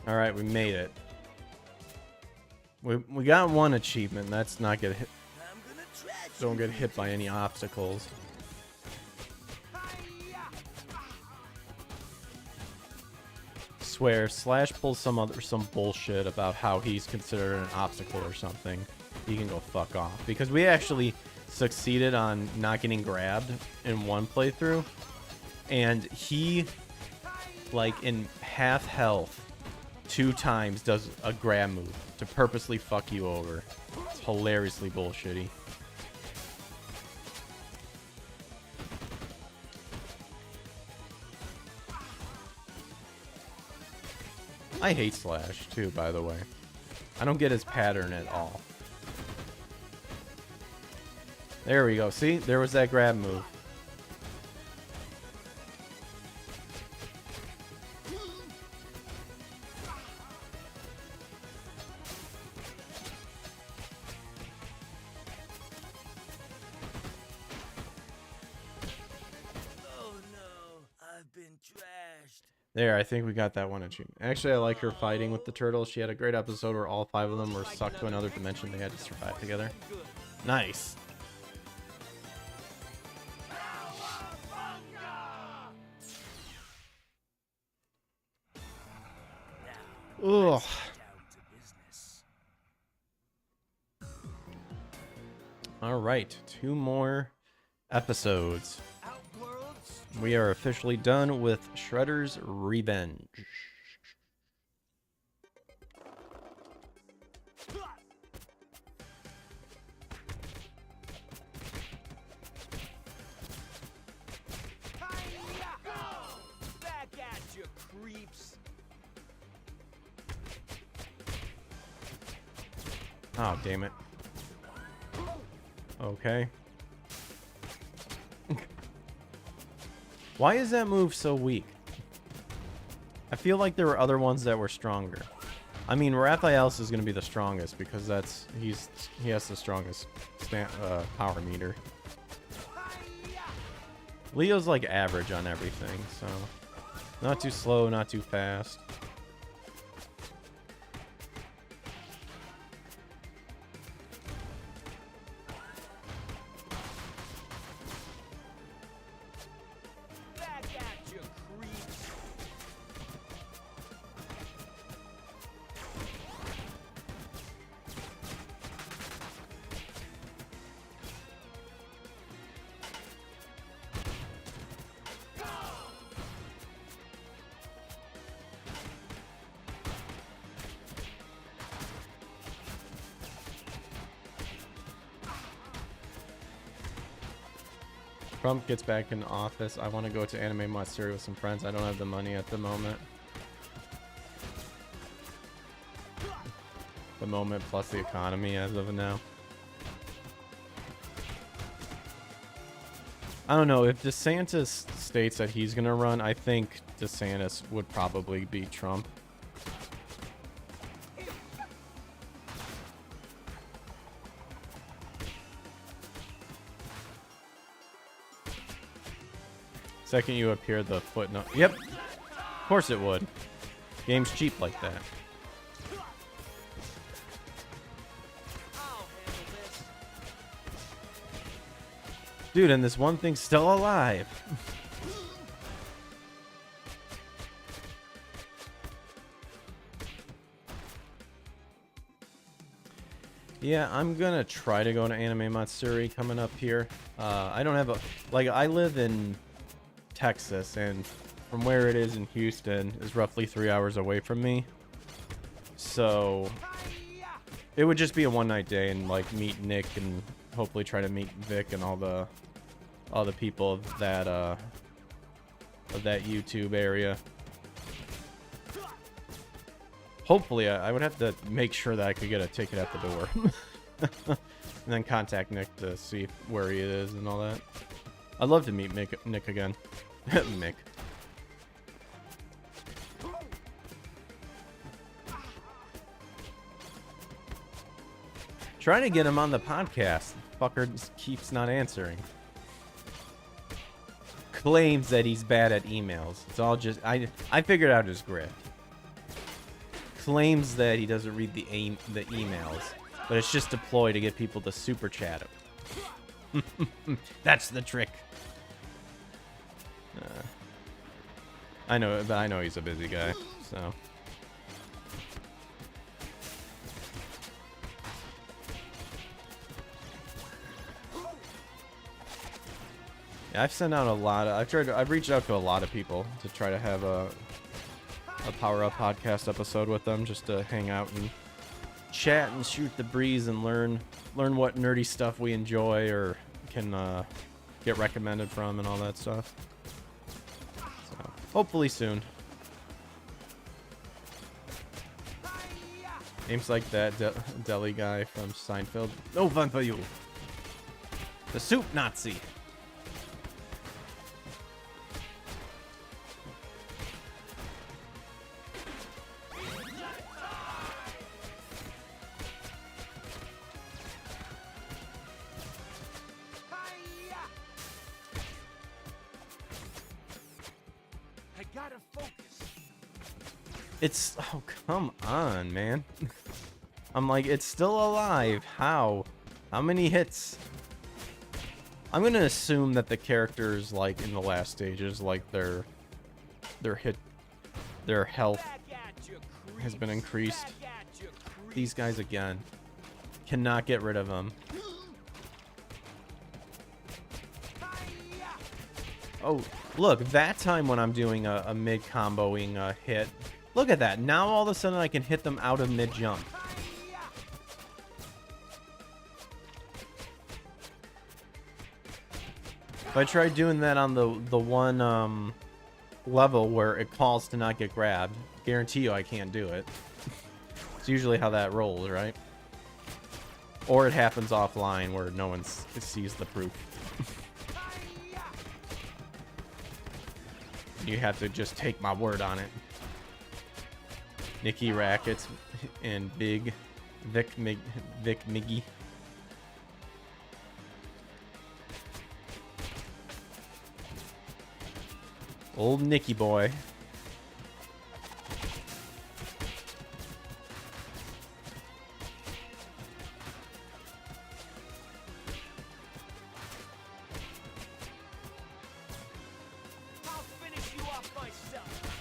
All right, we made it. We got one achievement. That's not get hit. Don't get hit by any obstacles. Swear, Slash pulls some bullshit about how he's considered an obstacle or something. He can go fuck off, because we actually succeeded on not getting grabbed in one playthrough, and he, like, in half health 2 times does a grab move to purposely fuck you over. It's hilariously bullshitty. I hate Slash too, by the way. I don't get his pattern at all. There we go. See? There was that grab move. Oh no, I've been trashed. There, I think we got that one achievement. Actually, I like her fighting with the turtles. She had a great episode where all 5 of them were sucked to another dimension. They had to survive together. Nice. Ugh. Down to business. All right, 2 more episodes. Outworlds. We are officially done with Shredder's Revenge. Back at you, creeps. Oh, damn it. Okay. Why is that move so weak? I feel like there were other ones that were stronger. I mean, Raphael's is going to be the strongest because he has the strongest power meter. Leo's like average on everything, so not too slow, not too fast. Back at you, creeps. Trump gets back in office. I want to go to Anime Matsuri with some friends. I don't have the money at the moment. The moment plus the economy as of now. I don't know. If DeSantis states that he's going to run, I think DeSantis would probably beat Trump. Second you appear, the footnote. Yep. Of course it would. Game's cheap like that. I'll handle this. Dude, and this one thing's still alive. Yeah, I'm gonna try to go to Anime Matsuri coming up here. I don't have I live in Texas, and from where it is in Houston is roughly 3 hours away from me. So it would just be a one-night day and like meet Nick and hopefully try to meet Vic and all the people of that YouTube area. Hopefully, I would have to make sure that I could get a ticket at the door. And then contact Nick to see where he is and all that. I'd love to meet Nick again. Mick. Trying to get him on the podcast. Fucker just keeps not answering. Claims that he's bad at emails. It's all just... I figured out his grift. Claims that he doesn't read the emails, but it's just a ploy to get people to super chat him. That's the trick. I know, but I know he's a busy guy, so. Yeah, I've sent out a lot. I've reached out to a lot of people to try to have a Power Up podcast episode with them, just to hang out and chat and shoot the breeze and learn what nerdy stuff we enjoy or can get recommended from and all that stuff. So hopefully soon. Names like that deli guy from Seinfeld. No fun for you. The soup Nazi. It's... oh, come on, man. I'm like, it's still alive. How? How many hits? I'm gonna assume that the characters, like, in the last stages, like, their health has been increased. These guys, again, cannot get rid of them. Oh, look, that time when I'm doing a mid-comboing hit... Look at that. Now all of a sudden I can hit them out of mid-jump. If I try doing that on the one level where it calls to not get grabbed, guarantee you I can't do it. It's usually how that rolls, right? Or it happens offline where no one sees the proof. You have to just take my word on it. Nikki Rackets and Big Vic Miggy. Old Nicky boy. I'll finish you off myself.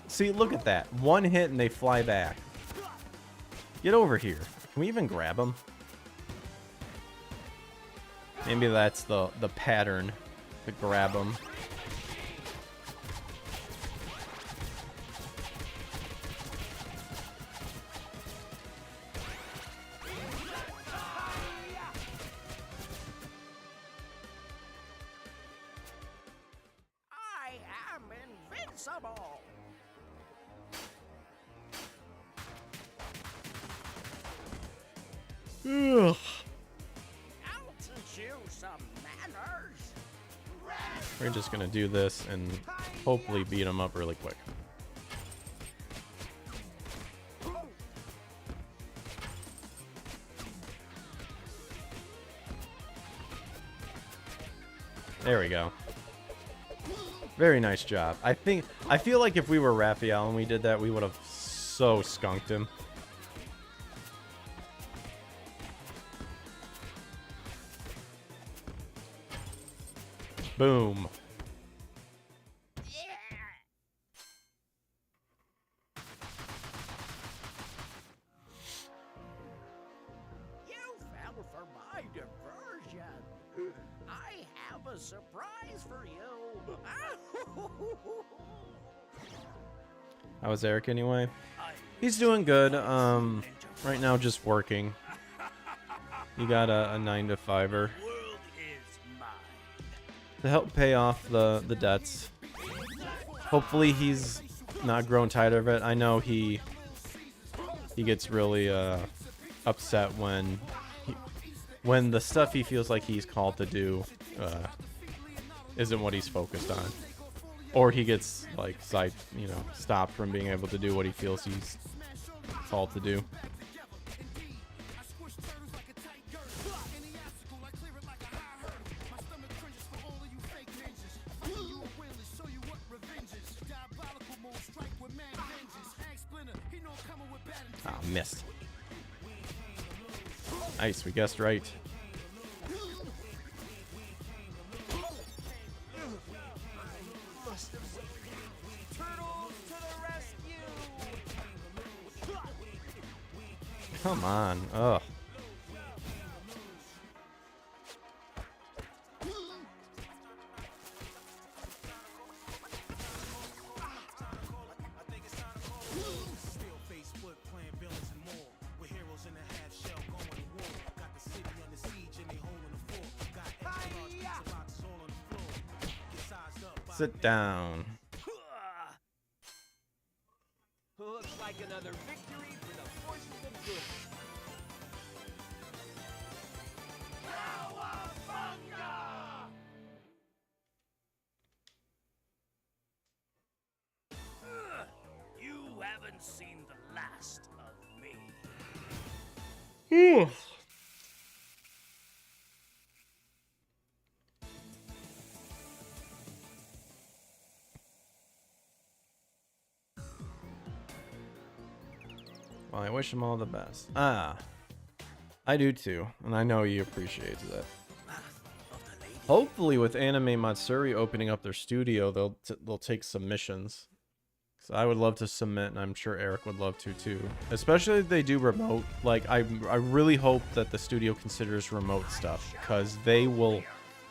See, look at that. One hit and they fly back. Get over here. Can we even grab them? Maybe that's the pattern to grab them. I am invincible. Ugh. I'll teach you some manners. We're just gonna do this and hopefully beat him up really quick. There we go. Very nice job. I feel like if we were Raphael and we did that, we would have so skunked him. Boom. You fell for my diversion. a surprise for you. How is Eric anyway? He's doing good. Right now just working. He got a 9-to-5er World is mine. to help pay off the debts. Hopefully he's not grown tired of it. I know he gets really upset when the stuff he feels like he's called to do isn't what he's focused on, or he gets like stopped from being able to do what he feels he's called to do. Ah, missed. Nice, we guessed right. Turtles to the rescue! Come on. Ugh. Sit down. Looks like another victory for the forces of good. You haven't seen the last of me. Well, I wish him all the best. Ah, I do too, and I know he appreciates that. Hopefully, with Anime Matsuri opening up their studio, they'll take submissions. So I would love to submit, and I'm sure Eric would love to too. Especially if they do remote. Like I really hope that the studio considers remote stuff, because they will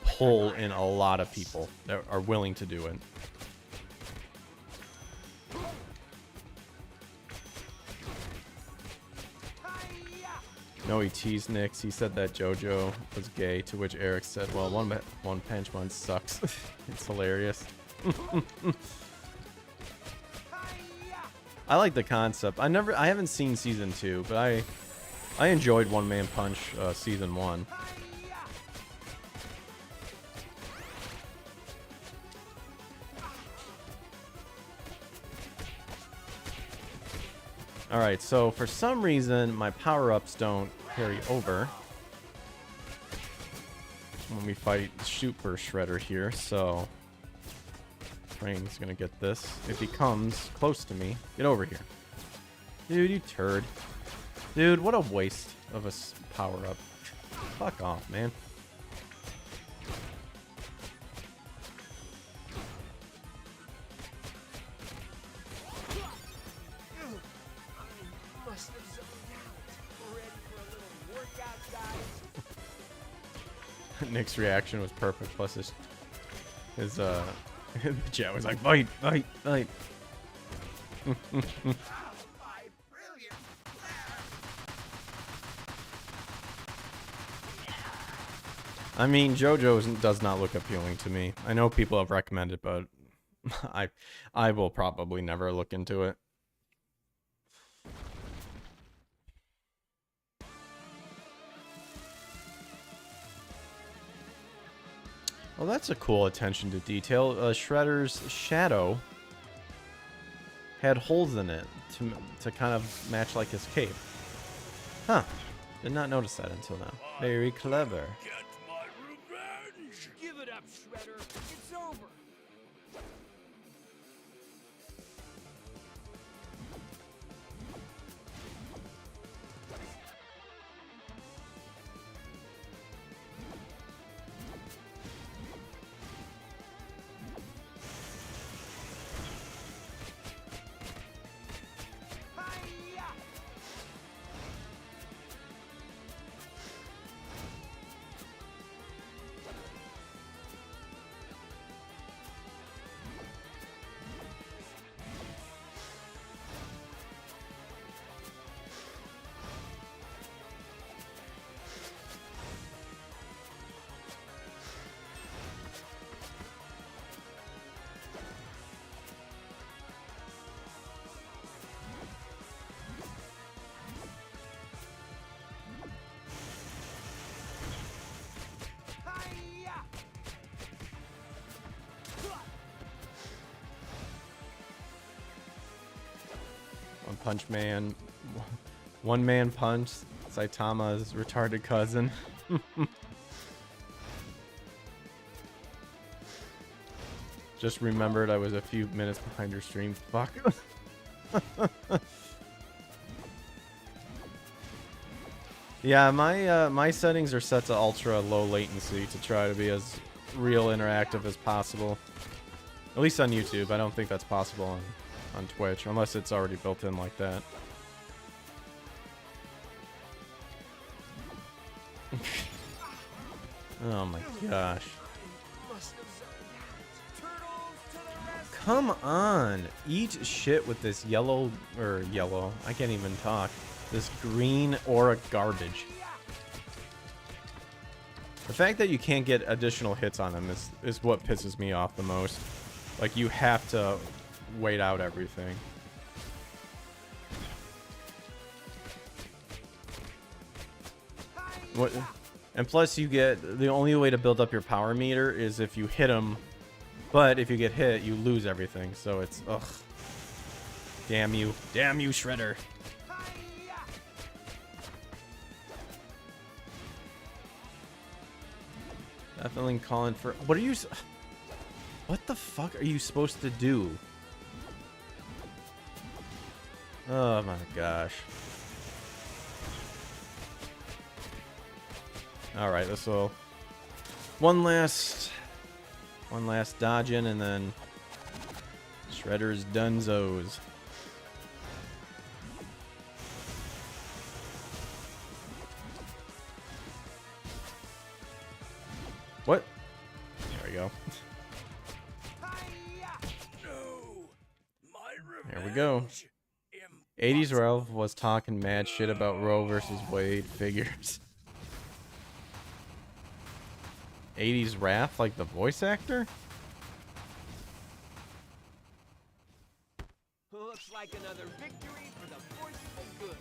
pull in a lot of people that are willing to do it. No, he teased Nyx. He said that JoJo was gay, to which Eric said, well, One Punch Man sucks. It's hilarious. I like the concept. I haven't seen season 2, but I enjoyed One Man Punch season 1. Alright, so for some reason, my power-ups don't carry over when we fight Super Shredder here, so Frank's gonna get this. If he comes close to me, get over here. Dude, you turd. Dude, what a waste of a power-up. Fuck off, man. Nick's reaction was perfect, plus his chat was like, bite, bite, bite. I mean, JoJo does not look appealing to me. I know people have recommended, but I will probably never look into it. Well, that's a cool attention to detail. Shredder's shadow had holes in it to kind of match like his cape. Huh. Did not notice that until now. Very clever. Get my revenge. Give it up, Shredder. It's over. Punch Man. One Man Punch. Saitama's retarded cousin. Just remembered I was a few minutes behind your stream. Fuck. Yeah, my settings are set to ultra low latency to try to be as real interactive as possible. At least on YouTube. I don't think that's possible on Twitch, unless it's already built in like that. Oh my gosh. Come on. Eat shit with this yellow, I can't even talk. This green aura garbage. The fact that you can't get additional hits on them is what pisses me off the most. Like, you have to wait out everything. What? And plus, you get the only way to build up your power meter is if you hit them. But if you get hit, you lose everything. So it's ugh. Damn you, Shredder. Definitely calling for. What are you? What the fuck are you supposed to do? Oh my gosh. All right, this will one last dodge in, and then Shredder's dunzos. What? There we go. There we go. 80s Ralph was talking mad shit about Roe versus Wade figures. 80s Raph, like the voice actor? Looks like another victory for the forces of good.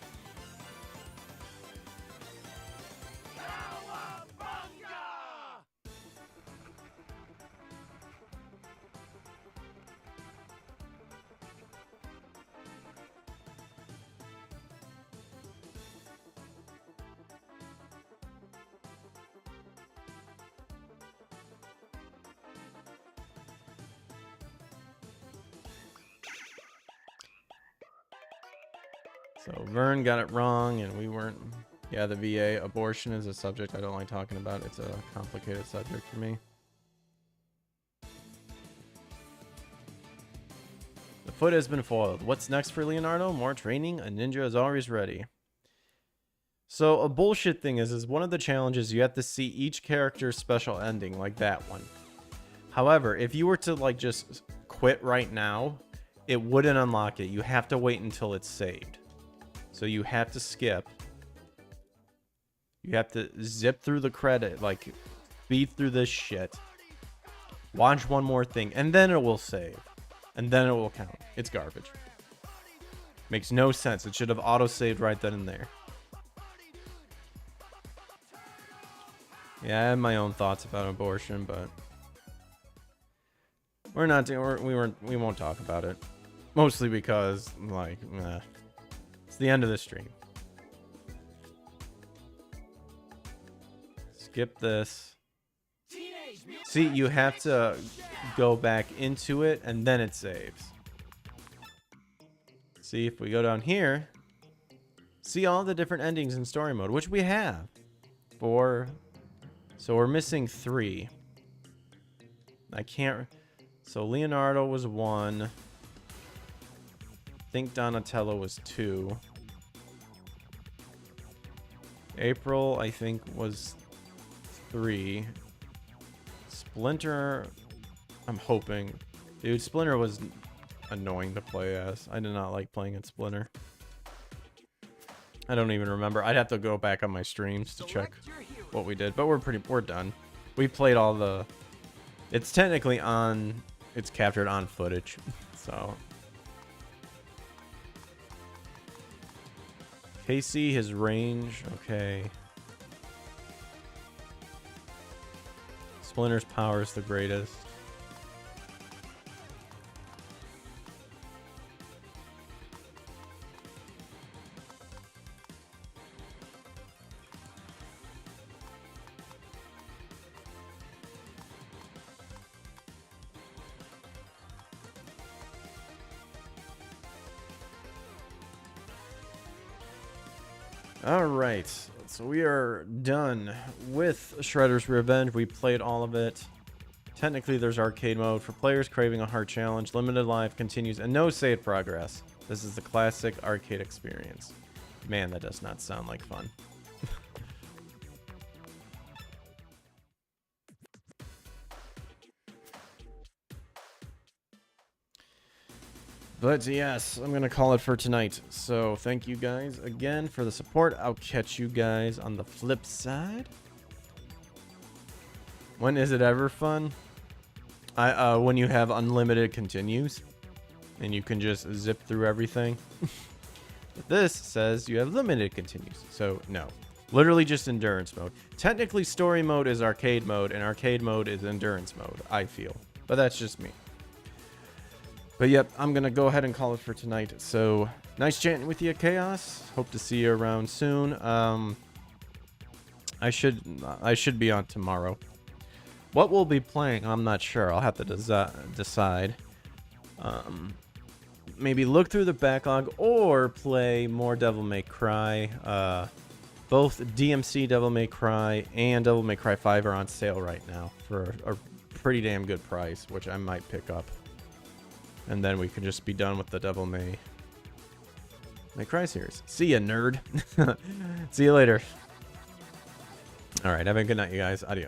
So Vern got it wrong, and we weren't. Yeah, the VA abortion is a subject I don't like talking about. It's a complicated subject for me. The foot has been foiled. What's next for Leonardo? More training? A ninja is always ready. So a bullshit thing is one of the challenges you have to see each character's special ending, like that one. However, if you were to like just quit right now, it wouldn't unlock it. You have to wait until it's saved. So you have to skip. You have to zip through the credit, like speed through this shit. Watch one more thing, and then it will save. And then it will count. It's garbage. Makes no sense. It should have auto-saved right then and there. Yeah, I have my own thoughts about abortion, but we won't talk about it. Mostly because, like, it's the end of the stream. Skip this. See, you have to go back into it, and then it saves. See, if we go down here, see all the different endings in story mode, which we have. 4. So we're missing 3. I can't. So Leonardo was 1. I think Donatello was 2. April, I think, was 3. Splinter, I'm hoping. Dude, Splinter was annoying to play as. I did not like playing at Splinter. I don't even remember. I'd have to go back on my streams to check what we did, but we're done. We played all the. It's technically on. It's captured on footage, so. KC, his range, okay. Splinter's power is the greatest. All right, so we are done with Shredder's Revenge. We played all of it. Technically, there's arcade mode for players craving a hard challenge. Limited life continues and no save progress. This is the classic arcade experience. Man, that does not sound like fun. But yes, I'm going to call it for tonight. So thank you guys again for the support. I'll catch you guys on the flip side. When is it ever fun? When you have unlimited continues and you can just zip through everything. But this says you have limited continues. So no, literally just endurance mode. Technically story mode is arcade mode and arcade mode is endurance mode, I feel. But that's just me. But yep, I'm going to go ahead and call it for tonight. So, nice chatting with you, Chaos. Hope to see you around soon. I should be on tomorrow. What we'll be playing, I'm not sure. I'll have to decide. Maybe look through the backlog or play more Devil May Cry. Both DMC Devil May Cry and Devil May Cry 5 are on sale right now for a pretty damn good price, which I might pick up. And then we can just be done with the Devil May Cry series. See ya, nerd. See you later. All right, have a good night, you guys. Adios.